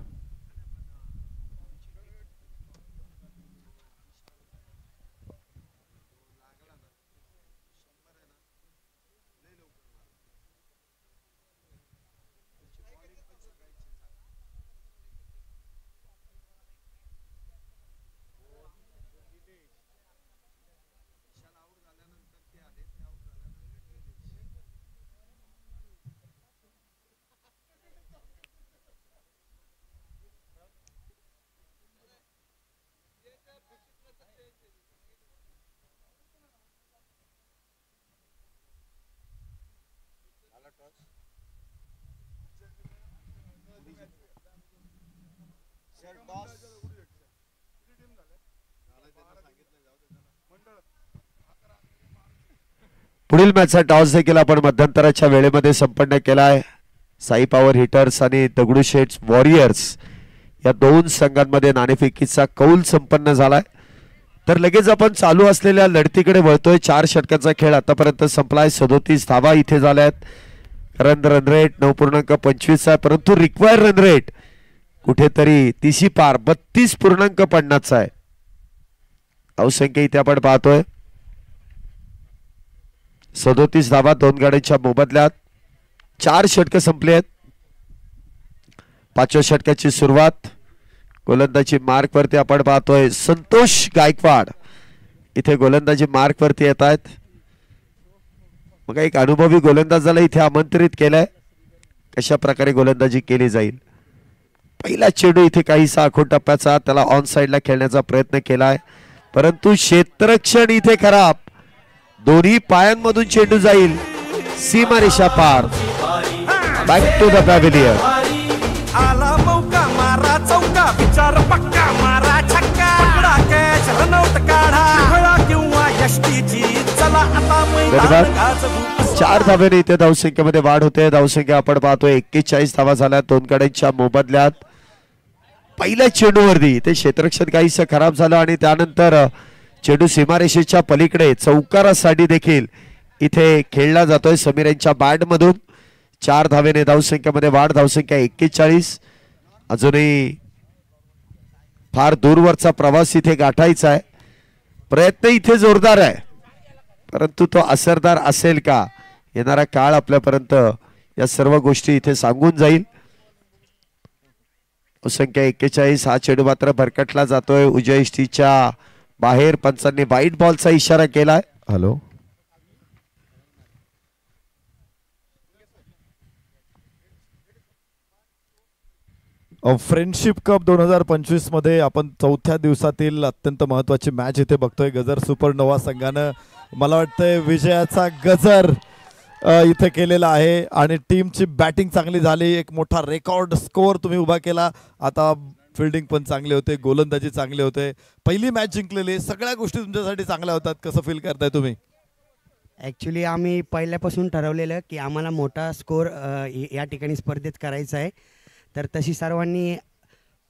पुढील मॅचचा टॉस देखील आपण मध्यंतराच्या वेळेमध्ये संपन्न केलाय. साई पॉवर हिटर्स आणि दगडूशेठ वॉरियर्स या दोन संघांमध्ये नाणेफेकीचा कौल संपन्न झालाय. तर लगेच आपण चालू असलेल्या लढतीकडे वळतोय. 4 षटकांचा खेळ आतापर्यंत संपलाय. 37 धावा इथे झाल्यात. रन रेट 9.25 आहे, परंतु रिक्वायर्ड रन रेट कुठेतरी तिशी पार 32.50 आहे. धावसंख्या इथे आपण पाहतोय 37 धावा 2 गाड्यांच्या मोबदल्यात. 4 षटक संपले आहेत. 5व्या षटकाची सुरुवात. गोलंदाजी मार्क वरती आपण पाहतोय संतोष गायकवाड इथे गोलंदाजी मार्क वरती येत आहेत. मग एक अनुभवी गोलंदाजाला इथे आमंत्रित केलंय. कशा प्रकारे गोलंदाजी केली जाईल. पहिला चेंडू इथे काहीसा आखूड टप्प्याचा, त्याला ऑन साइडला खेळण्याचा प्रयत्न केलाय, परंतु क्षेत्ररक्षण इथे खराब. दोन्ही पायांमधून चेंडू जाईल सीमारेषा पार. Back to the pavilion. आला मौका मारा चौका, विचार पक्का मारा छक्का, पकडा कॅच रनआउट काढा, खेळा किंवा यष्टीची चला आता मैदान गाजवू. 4 धावेने इथे धावसंख्येमध्ये वाढ होते. धावसंख्या आपण पाहतोय 41 धावा झाल्या 2 गाड्यांच्या मोबदल्यात. पहिल्या चेंडूवरती ते क्षेत्ररक्षण काहीसं खराब झालं आणि त्यानंतर चेंडू सीमारेषेच्या पलीकडे चौकारासाठी देखील इथे खेळला जातोय समीर यांच्या बॅट मधून. 4 धावेने धावसंख्येमध्ये वाढ. धावसंख्या 41. अजूनही फार दूरवरचा प्रवास इथे गाठायचा आहे. प्रयत्न इथे जोरदार आहे, परंतु तो असरदार असेल का येणारा काळ आपल्यापर्यंत या सर्व गोष्टी इथे सांगून जाईल. संख्या 41 हा चेंडू मात्र भरकटला जातोय उजव्या इष्टीच्या बाहेर. पंचांनी वाईट बॉलचा इशारा केलाय. हॅलो, फ्रेंडशिप कप 2025 मध्ये आपण चौथ्या दिवसातील अत्यंत महत्वाची मॅच इथे बघतोय. गजर सुपरनोवा संघानं मला वाटतंय विजयाचा गजर इथे केलेला आहे आणि टीमची बॅटिंग चांगली झाली. एक मोठा रेकॉर्ड स्कोअर तुम्ही उभा केला. आता फिल्डिंग पण चांगली होते, गोलंदाजी चांगली होते. पहिली मॅच जिंकलेली, सगळ्या गोष्टी तुमच्यासाठी चांगल्या होतात. कसं फील करताय तुम्ही? ॲक्च्युली आम्ही पहिल्यापासून ठरवलेलं की आम्हाला मोठा स्कोअर या ठिकाणी स्पर्धेत करायचा आहे. तर तशी सर्वांनी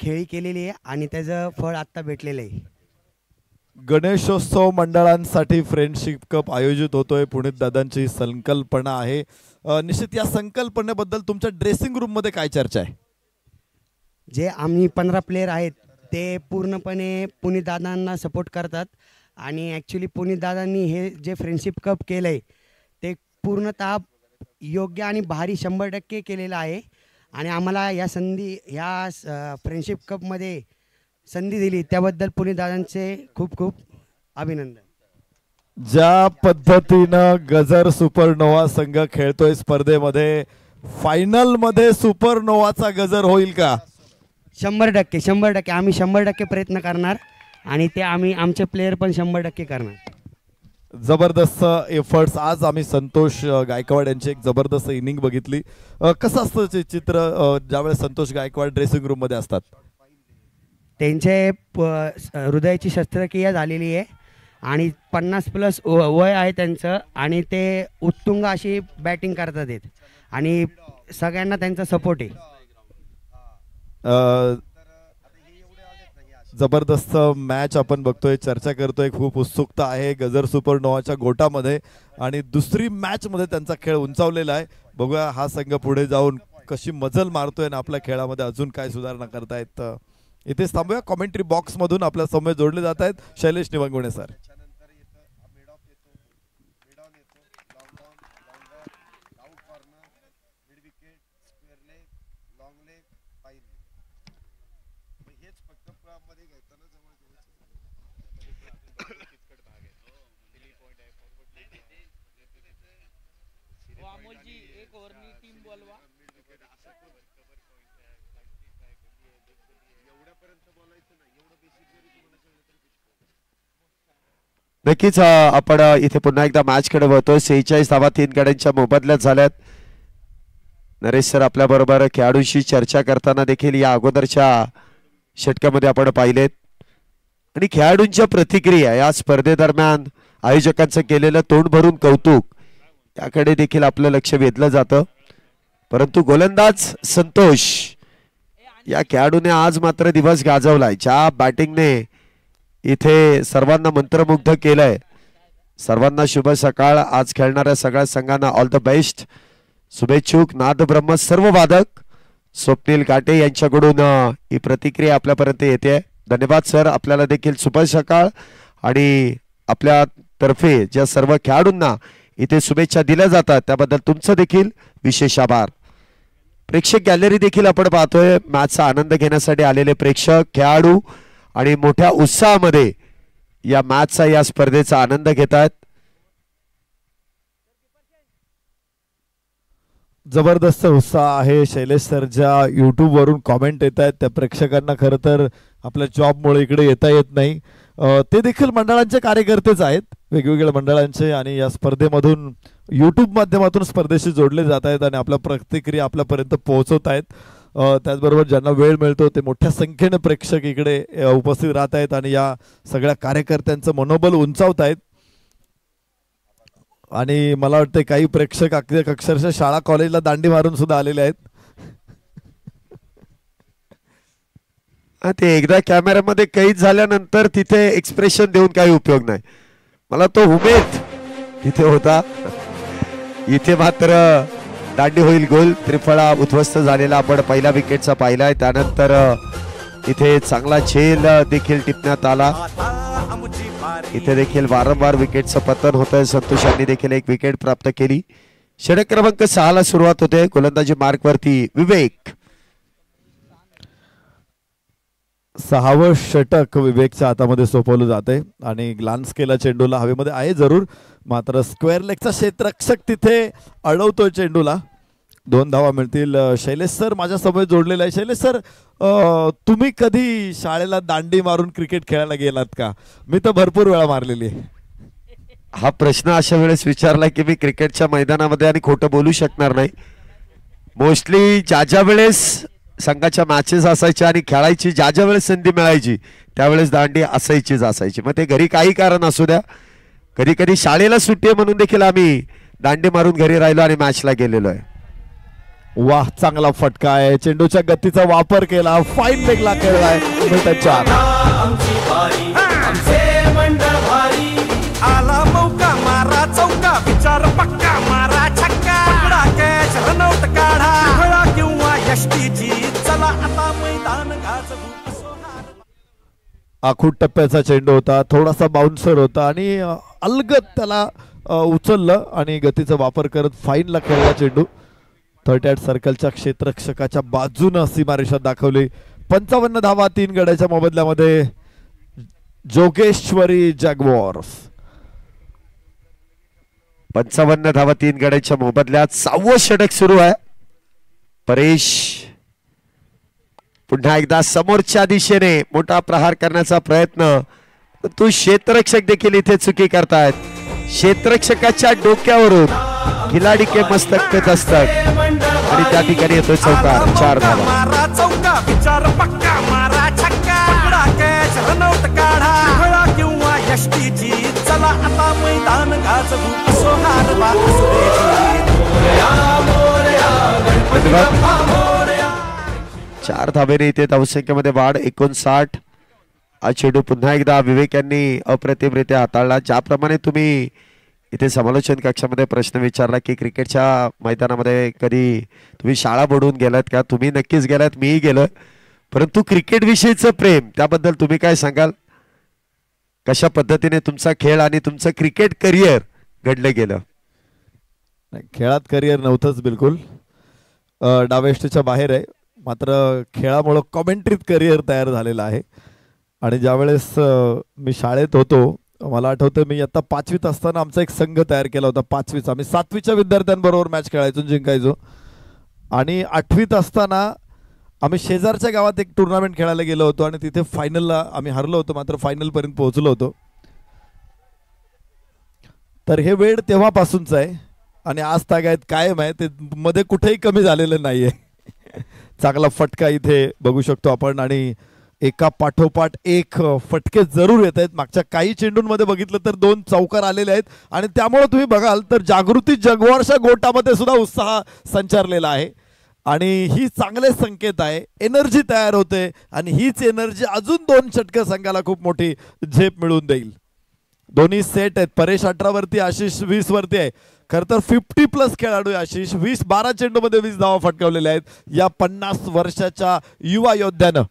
खेळी केलेली आहे आणि त्याचं फळ आत्ता भेटलेलं आहे. गणेशोत्सव मंडळांसाठी फ्रेंडशिप कप आयोजित होतोय. पुनीत दादांची संकल्पना आहे. निश्चित या संकल्पनेबद्दल तुमच्या ड्रेसिंग रूम मध्ये काय चर्चा आहे? जे आम्ही 15 प्लेयर आहेत ते पूर्णपणे पुनीत दादांना सपोर्ट करतात आणि ॲक्च्युली पुनीत दादांनी हे जे फ्रेंडशिप कप केलं आहे ते पूर्णतः योग्य आणि भारी 100% केलेलं आहे. आणि आम्हाला या फ्रेंडशिप कपमध्ये संधी दिली त्याबद्दल पुनीत दादांचे खूप खूप अभिनंदन. ज्या पद्धतीनं गजर सुपरनोवा संघ खेळतोय स्पर्धेमध्ये, फायनल मध्ये सुपरनोवाचा गजर होईल का? 100% आम्ही 100% प्रयत्न करणार आणि ते आम्ही आमचे प्लेयर पण 100% करणार. जबरदस्त एफर्ट्स. आज आम्ही संतोष गायकवाड यांची एक जबरदस्त इनिंग बघितली. कसं असतं ते चित्र ज्यावेळेस संतोष गायकवाड ड्रेसिंग रूम मध्ये असतात? त्यांचे हृदयाची शस्त्रक्रिया झालेली आहे आणि 50+ वय आहे त्यांचं आणि ते उत्तुंग अशी बॅटिंग करतात आहेत आणि सगळ्यांना त्यांचा सपोर्ट आहे. जबरदस्त मॅच आपण बघतोय, चर्चा करतोय, खूप उत्सुकता आहे गजर सुपरनोवाच्या गोटामध्ये आणि दुसरी मॅच मध्ये त्यांचा खेळ उंचावलेला आहे. बघूया हा संघ पुढे जाऊन कशी मजल मारतोय आणि आपल्या खेळामध्ये अजून काय सुधारणा करतायत. इथेच थांबूया. कॉमेंट्री बॉक्स मधून आपल्या समोर जोडले जात आहेत शैलेश निवंगुणे सर. नक्कीच आपण इथे पुन्हा एकदा मॅच कडे वळतोय. 46 धावा 3 गड्यांच्या मोबदल्यात झाल्यात. नरेश सर आपल्या बरोबर खेळाडूंशी चर्चा करताना देखील या अगोदरच्या षटकामध्ये आपण पाहिलेत आणि खेळाडूंच्या प्रतिक्रिया या स्पर्धेदरम्यान आयोजकांचं केलेलं तोंड भरून कौतुक याकडे देखील आपलं लक्ष वेधलं जातं. परंतु गोलंदाज संतोष या खेळाडूने आज मात्र दिवस गाजवलाय. ज्या बॅटिंगने इथे सर्वांना मंत्रमुग्ध केलंय. सर्वांना शुभ सकाळ. आज खेळणाऱ्या सगळ्या संघांना ऑल द बेस्ट. शुभेच्छुक नादब्रह्म सर्व वादक स्वप्नील काटे यांच्याकडून ही प्रतिक्रिया आपल्यापर्यंत येते. धन्यवाद सर. आपल्याला देखील शुभ सकाळ आणि आपल्या तर्फे ज्या सर्व खेळाडूंना इथे शुभेच्छा दिल्या जातात त्याबद्दल तुमचं देखील विशेष आभार. प्रेक्षक गॅलरी देखील आपण पाहतोय. मॅचचा आनंद घेण्यासाठी आलेले प्रेक्षक, खेळाडू आणि मोठ्या उत्साहामध्ये या मॅचचा या स्पर्धेचा आनंद घेतात. जबरदस्त उत्साह आहे. शैलेश सर ज्या युट्यूब वरून कॉमेंट येत आहेत त्या प्रेक्षकांना खरं तर आपल्या जॉबमुळे इकडे येता येत नाही. ते देखील मंडळांचे कार्यकर्तेच आहेत, वेगवेगळ्या मंडळांचे, आणि या स्पर्धेमधून युट्यूब माध्यमातून स्पर्धेशी जोडले जात आहेत आणि आपल्या प्रतिक्रिया आपल्यापर्यंत पोहोचवत आहेत. त्याचबरोबर ज्यांना वेळ मिळतो ते मोठ्या संख्येने प्रेक्षक इकडे उपस्थित राहत आहेत आणि या सगळ्या कार्यकर्त्यांचं मनोबल उंचावत आहेत. आणि मला वाटतं काही प्रेक्षक अक्षरशः शाळा कॉलेजला दांडी मारून सुद्धा आलेले आहेत. ते एकदा कॅमेऱ्यामध्ये कैद झाल्यानंतर तिथे एक्सप्रेशन देऊन काही उपयोग नाही. मला तो उमेद तिथे होता. इथे मात्र दांडी होईल गोल. त्रिफळा उद्ध्वस्त झालेला आपण पहिल्या विकेटचा पाहिलाय. त्यानंतर इथे चांगला झेल देखील टिपण्यात आला. इथे देखील वारंवार विकेटचं पतन होत आहे. संतोष यांनी देखील एक विकेट प्राप्त केली. षटक क्रमांक 6 ला सुरुवात होते. गोलंदाजी मार्क वरती विवेक. 6वं षटक विवेकच्या हातामध्ये सोपवलं जाते आणि ग्लान्स केला चेंडूला. हवेमध्ये आहे जरूर, मात्र स्क्वेअर लेगचा क्षेत्ररक्षक तिथे अडवतोय चेंडूला. 2 धावा मिळतील. शैलेश सर माझ्या समोर जोडलेला आहे. शैलेश सर, तुम्ही कधी शाळेला दांडी मारून क्रिकेट खेळायला गेलात का? मी तर भरपूर वेळा मारलेली आहे. हा प्रश्न अशा वेळेस विचारला की मी क्रिकेटच्या मैदानामध्ये आणि खोटं बोलू शकणार नाही. मोस्टली ज्या वेळेस संघाच्या मॅचेस असायच्या आणि खेळायची ज्या वेळेस संधी मिळायची त्यावेळेस दांडी असायची. मग ते घरी काही कारण असू द्या, कधी कधी शाळेला सुट्टी आहे म्हणून देखील आम्ही दांडी मारून घरी राहिलो आणि मॅचला गेलेलो आहे. वाह, चांगला फटका आहे. चेंडूच्या गतीचा वापर केला. फाईन लेगला खेळलाय. 4. आला मौका मारा चौका विचार पक्का मारा छक्का पकडा कॅच रनआउट काढा खेळा किंवा यष्टीची चला आता मैदान गाजवू. आखूड टप्प्याचा चेंडू होता. थोडासा बाउन्सर होता आणि अलगद त्याला उचललं आणि गतीचा वापर करत फाईनला खेळला चेंडू. 38 सर्कलच्या क्षेत्ररक्षकाच्या बाजूनं सीमारेषा दाखवली. 55 धावा 3 गड्याच्या मोबदल्यामध्ये जोगेश्वरी जॅग्वार्स. 55 धावा 3 गड्याच्या मोबदल्यात 6वं षटक सुरू आहे. परेश पुन्हा एकदा समोरच्या दिशेने मोठा प्रहार करण्याचा प्रयत्न, तू क्षेत्ररक्षक देखील इथे चुकी करतायत. क्षेत्ररक्षकाच्या डोक्यावरून खिलाडी के मस्तक पे दस्तक आणि त्या ठिकाणी येतो चौकार. 4 धावा. मारा चौका विचार पक्का मारा छक्का पकडा कॅच रनआउट काढा खेळा किंवा यष्टीची चला आता मैदान गाजवू. असो हार वा असो मोरया. 4 धावेने इथे धावसंख्येमध्ये वाढ. 59. हा चेंडू पुन्हा एकदा विवेक यांनी अप्रतिमरित्या हाताळला. ज्याप्रमाणे तुम्ही इथे समालोचन कक्षामध्ये प्रश्न विचारला की क्रिकेटच्या मैदानामध्ये कधी तुम्ही शाळा बुडवून गेलात का? तुम्ही नक्कीच गेलात, मीही गेलो. परंतु क्रिकेट विषयीचं प्रेम, त्याबद्दल तुम्ही काय सांगाल? कशा पद्धतीने तुमचा खेळ आणि तुमचं क्रिकेट करिअर घडलं गेलं? खेळात करिअर नव्हतंच बिलकुल. डावेष्टच्या बाहेर आहे, मात्र खेळामुळं कॉमेंट्रीत करिअर तयार झालेलं आहे. आणि ज्यावेळेस मी शाळेत होतो, मला आठवतं मी आता 5वीत असताना आमचा एक संघ तयार केला होता. 5वीचा आम्ही 7वीच्या विद्यार्थ्यांबरोबर मॅच खेळायचो, जिंकायचो. आणि 8वीत असताना आम्ही शेजारच्या गावात एक टुर्नामेंट खेळायला गेलो होतो आणि तिथे फायनलला आम्ही हरलो होतो, मात्र फायनलपर्यंत पोहोचलो होतो. तर हे वेळ तेव्हापासूनच आहे आणि आज तागायत कायम आहे, ते मध्ये कुठेही कमी झालेलं नाहीये. चांगला फटका इथे बघू शकतो आपण आणि एका पाठोपाठ एक फटके जरूर येत आहेत. मागच्या काही चेंडूंमध्ये बघितलं तर 2 चौकार आलेले आहेत आणि त्यामुळे तुम्ही बघाल तर जागृती जगवारच्या गोटामध्ये सुद्धा उत्साह संचारलेला आहे आणि ही चांगले संकेत आहे. एनर्जी तयार होते आणि हीच एनर्जी अजून 2 षटकं संघाला खूप मोठी झेप मिळवून देईल. दोन्ही सेट आहेत. परेश 18 वरती, आशिष 20 वरती आहे. खरं तर 50+ खेळाडू आहे आशिष. 12 चेंडूमध्ये 20 धावा फटकावलेल्या आहेत या 50 वर्षाच्या युवा योद्ध्यानं.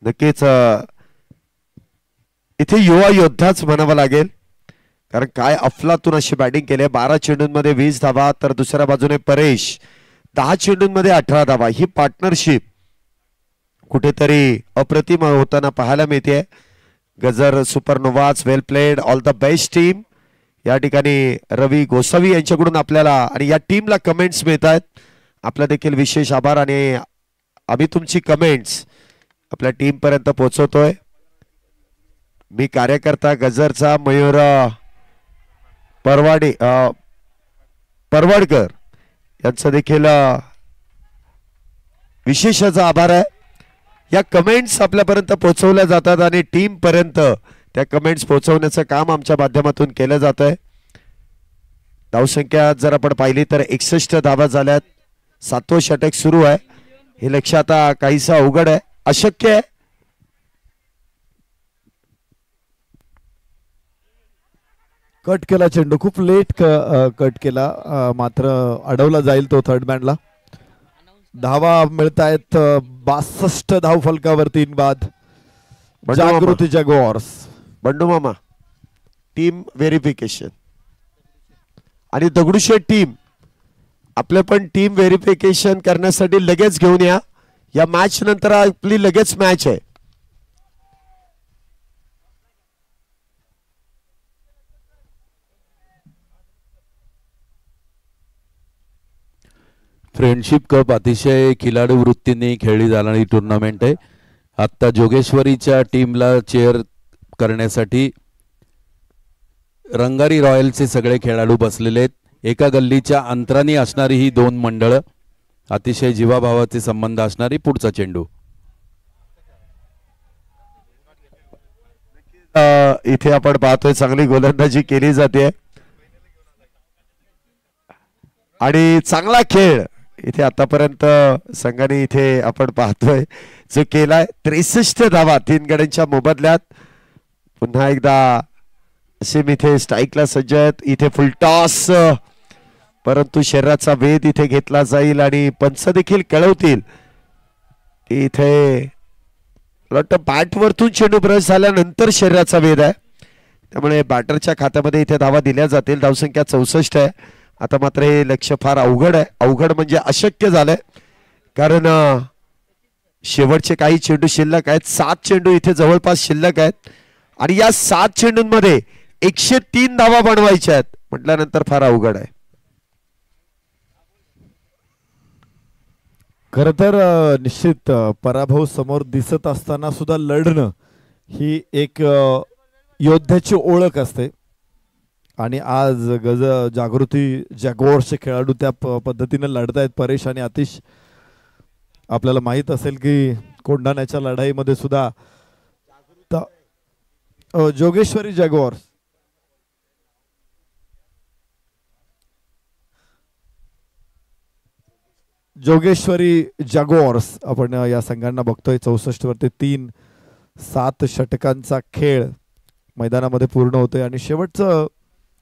नक्कीच इथे युवा योद्धाच म्हणावं लागेल, कारण काय अफलातून अशी बॅटिंग केली आहे. 12 चेंडूंमध्ये 20 धावा, तर दुसऱ्या बाजूने परेश 10 चेंडूंमध्ये 18 धावा. ही पार्टनरशिप कुठेतरी अप्रतिम होताना पाहायला मिळते. गजर Supernovas, well played, all the best team. या ठिकाणी रवी गोसावी यांच्याकडून आपल्याला आणि या टीमला कमेंट्स मिळत आहेत. आपला देखील विशेष आभार आणि आम्ही तुमची कमेंट्स आपल्या टीम पर्यंत पोहोचवतोय. मी कार्यकर्ता गजरचा मयूर परवाडकर यांचा देखील विशेष आभार आहे. या कमेंट्स आपल्यापर्यंत पोहोचवल्या जातात आणि टीम पर्यंत त्या कमेंट्स पोहोचवण्याचं काम आमच्या माध्यमातून केलं जात आहे. धावसंख्या जर आपण पाहिली तर 61 धावा झाल्यात. 7वं षटक सुरू आहे. हे लक्ष आता काहीसा अवघड आहे, अशक्य आहे. कट केला चेंडू, खूप लेट कट केला, मात्र अडवला जाईल तो थर्ड मॅनला. धावा मिळतायत 62 धाव फलकावरती बाद बंडू मामा. जागृती जॅग्वार्स. बंडू मामा टीम व्हेरिफिकेशन आणि दगडूशेठ टीम आपलं पण टीम व्हेरिफिकेशन करण्यासाठी लगेच घेऊन या मॅच नंतर आपली लगेच मॅच आहे. फ्रेंडशिप कप अतिशय खिलाडू वृत्तीने खेळली जाणारी टुर्नामेंट आहे. आत्ता जोगेश्वरीच्या टीमला चेअर करण्यासाठी रंगारी रॉयलचे सगळे खेळाडू बसलेले आहेत. एका गल्लीच्या अंतराने असणारी ही दोन मंडळ, अतिशय जीवाभावाचे संबंध असणारी. पुढचा चेंडू इथे आपण पाहतोय चांगली गोलंदाजी केली जाते आणि चांगला खेळ इथे आतापर्यंत संघाने इथे आपण पाहतोय जो केलाय. 63 धावा 3 गड्यांच्या मोबदल्यात. पुन्हा एकदा असे इथे स्ट्राईकला सज्ज आहेत. इथे फुलटॉस परंतु शरीराचा वेध इथे घेतला जाईल आणि पंच देखील कळवतील की इथे वाटतं बॅट वरतून चेंडू ब्रश झाल्यानंतर शरीराचा वेध आहे, त्यामुळे बॅटरच्या खात्यामध्ये इथे धावा दिल्या जातील. धावसंख्या 64 आहे. आता मात्र हे लक्ष फार अवघड आहे. अवघड म्हणजे अशक्य झालंय, कारण शेवटचे काही चेंडू शिल्लक आहेत. 7 चेंडू इथे जवळपास शिल्लक आहेत आणि या 7 चेंडूंमध्ये 103 धावा बनवायच्या आहेत म्हटल्यानंतर फार अवघड आहे. खर तर निश्चित पराभव समोर दिसत असताना सुद्धा लढणं ही एक योद्ध्याची ओळख असते आणि आज जागृती जॅग्वार्सचे खेळाडू त्या पद्धतीने लढतायत. परेश आणि आतिश, आपल्याला माहित असेल की कोंढाण्याच्या लढाईमध्ये सुद्धा जोगेश्वरी जॅग्वार्स आपण या संघांना बघतोय. 64 वरती 3-7 षटकांचा खेळ मैदानामध्ये पूर्ण होतोय आणि शेवटचं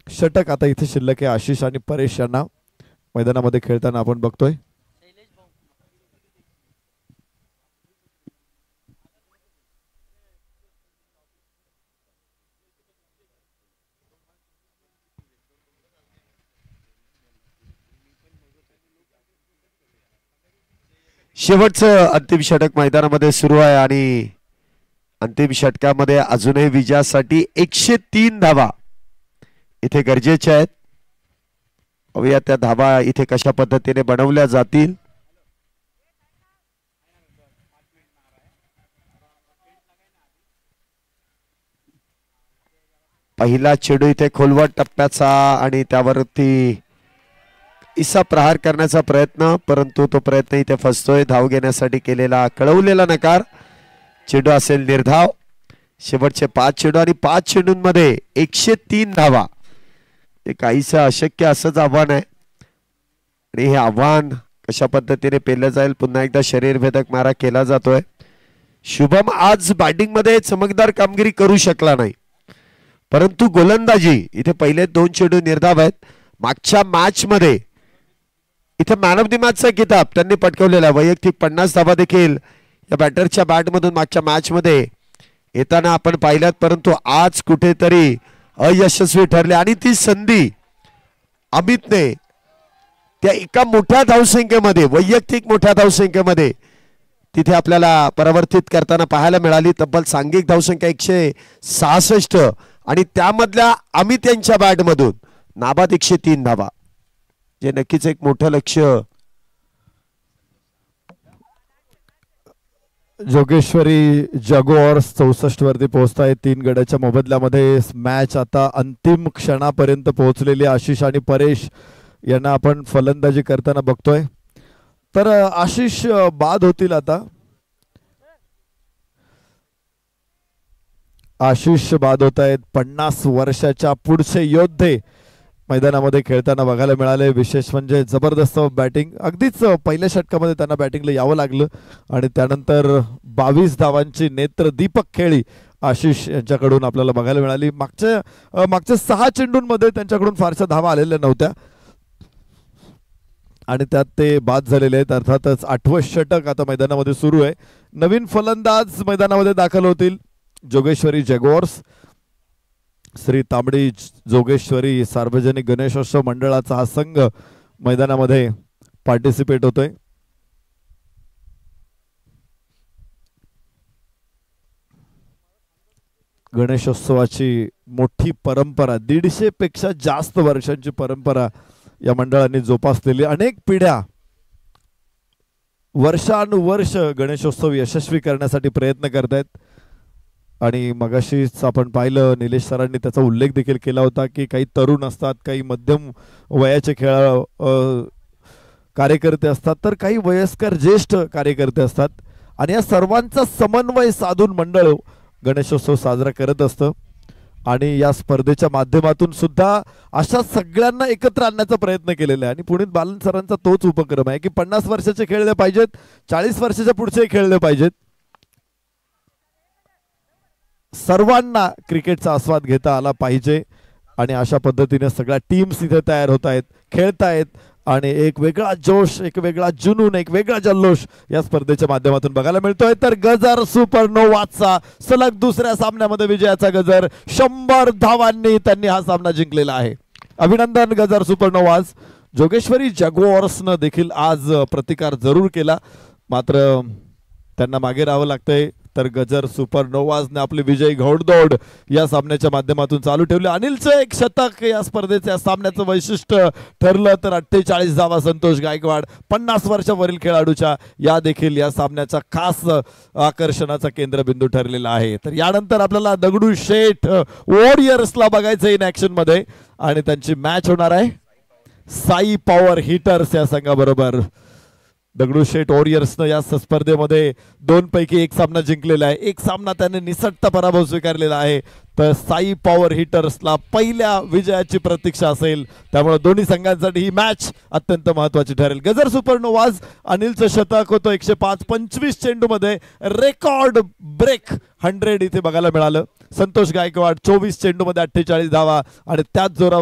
षटक आता इथे शिल्लक आहे. आशिष आणि परेश यांना मैदानामध्ये खेळताना आपण बघतोय. शेवटचं अंतिम षटक मैदानामध्ये सुरू आहे आणि अंतिम षटकामध्ये अजूनही विजयासाठी 103 धावा इथे गरजेच्या आहेत. पाहूया त्या धावा इथे कशा पद्धतीने बनवल्या जातील. पहिला चेंडू इथे खोलवट टप्प्याचा आणि त्यावरती इसा प्रहार करण्याचा प्रयत्न, परंतु तो प्रयत्न इथे फसतोय. धाव घेण्यासाठी केलेला कळवलेला नकार. चेंडू असेल निर्धाव. शेवटचे 5 चेंडू आणि 5 चेंडूंमध्ये 103 धावा. हे काहीसं अशक्य असंच आव्हान आहे आणि हे आव्हान कशा पद्धतीने पेललं जाईल. पुन्हा एकदा शरीरभेदक मारा केला जातोय. शुभम आज बॅटिंग मध्ये चमकदार कामगिरी करू शकला नाही, परंतु गोलंदाजी इथे पहिले 2 चेंडू निर्धाव आहेत. मागच्या मॅच मध्ये इथे मॅन ऑफ द मॅचचा किताब त्यांनी पटकवलेला. वैयक्तिक 50 धावा देखील या बॅटरच्या बॅटमधून मागच्या मॅच मध्ये येताना आपण पाहिल्यात, परंतु आज कुठेतरी अयशस्वी ठरले आणि ती संधी अमितने त्या एका मोठ्या धावसंख्येमध्ये, वैयक्तिक मोठ्या धावसंख्येमध्ये तिथे आपल्याला परावर्तित करताना पाहायला मिळाली. तब्बल सांघिक धावसंख्या 166 आणि त्यामधल्या अमित यांच्या बॅटमधून नाबाद 103 धावा, जे नक्कीच एक मोठं लक्ष. जोगेश्वरी जॅग्वार्स 64 वरती पोहोचताय 3 गड्याच्या मोबदल्यामध्ये. मॅच आता अंतिम क्षणापर्यंत पोहोचलेली. आशिष आणि परेश यांना आपण फलंदाजी करताना बघतोय. तर आशिष बाद होतील. आता आशिष बाद होत आहेत. 50 वर्षाच्या पुढचे योद्धे मैदानामध्ये खेळताना बघायला मिळाले. विशेष म्हणजे जबरदस्त बॅटिंग. अगदीच पहिल्या षटकामध्ये त्यांना बॅटिंगला यावं लागलं आणि त्यानंतर 22 धावांची नेत्र दीपक खेळी आशिष यांच्याकडून आपल्याला बघायला मिळाली. मागच्या 6 चेंडूंमध्ये त्यांच्याकडून फारशा धावा आलेल्या नव्हत्या आणि त्यात ते बाद झालेले आहेत. अर्थातच 8वं षटक आता मैदानामध्ये सुरू आहे. नवीन फलंदाज मैदानामध्ये दाखल होतील. जोगेश्वरी जॅग्वार्स, श्री तांबडी जोगेश्वरी सार्वजनिक गणेशोत्सव मंडळाचा हा संघ मैदानामध्ये पार्टिसिपेट होतोय. गणेशोत्सवाची मोठी परंपरा, 150 पेक्षा जास्त वर्षांची परंपरा या मंडळाने जोपासलेली. अनेक पिढ्या वर्षानुवर्ष गणेशोत्सव यशस्वी करण्यासाठी प्रयत्न करतायत. आणि मगाशीच आपण पाहिलं, निलेश सरांनी त्याचा उल्लेख देखील केला होता की काही तरुण असतात, काही मध्यम वयाचे कार्यकर्ते असतात, तर काही वयस्कर ज्येष्ठ कार्यकर्ते असतात. आणि या सर्वांचा समन्वय साधून मंडळ गणेशोत्सव साजरा करत असतं. आणि या स्पर्धेच्या माध्यमातून सुद्धा अशा सगळ्यांना एकत्र आणण्याचा प्रयत्न केलेला आहे. आणि पुनीत बालन सरांचा तोच उपक्रम आहे की 50 वर्षाचे खेळले पाहिजेत, 40 वर्षाच्या पुढचे खेळले पाहिजेत. सर्वांना क्रिकेटचा आस्वाद घेता आला पाहिजे. आणि अशा पद्धतीने सगळ्या टीम्स इथे तयार होत आहेत, खेळतायत. आणि एक वेगळा जोश, एक वेगळा जुनून, एक वेगळा जल्लोष या स्पर्धेच्या माध्यमातून बघायला मिळतोय. तर गजर सुपरनोवाचा सलग दुसऱ्या सामन्यामध्ये विजयाचा गजर, 100 धावांनी त्यांनी हा सामना जिंकलेला आहे. अभिनंदन गजर सुपरनोवाज. जोगेश्वरी जॅग्वार्सनं देखील आज प्रतिकार जरूर केला, मात्र त्यांना मागे राहावं लागतंय. तर गजर सुपरनोवाजने आपली विजयी घोडदौड या सामन्याच्या माध्यमातून चालू ठेवली. अनिलचं एक शतक या स्पर्धेच्या सामन्याचं वैशिष्ट्य ठरलं. तर 48 धावा संतोष गायकवाड 50 वर्षावरील खेळाडूच्या या देखील या सामन्याचा खास आकर्षणाचा केंद्रबिंदू ठरलेला आहे. तर यानंतर आपल्याला दगडूशेठ वॉरियर्सला बघायचं इन ऍक्शन मध्ये. आणि त्यांची मॅच होणार आहे साई पॉवर हिटर्स या संघाबरोबर. दगडूशेठ वॉरियर्सनं या स्पर्धेमध्ये 2 पैकी 1 सामना जिंकलेला आहे, 1 सामना त्याने निसटता पराभव स्वीकारलेला आहे. तर साई पॉवर हिटर्सला पहिल्या विजयाची प्रतीक्षा असेल. त्यामुळे दोन्ही संघांसाठी ही मॅच अत्यंत महत्त्वाची ठरेल. गजर सुपरनोवाज अनिलचं शतक होतं 105, 25 चेंडूमध्ये रेकॉर्ड ब्रेक 100 इथे बघायला मिळालं. संतोष गायकवाड 24 चेंडूमध्ये 48 धावा आणि त्याच जोरावर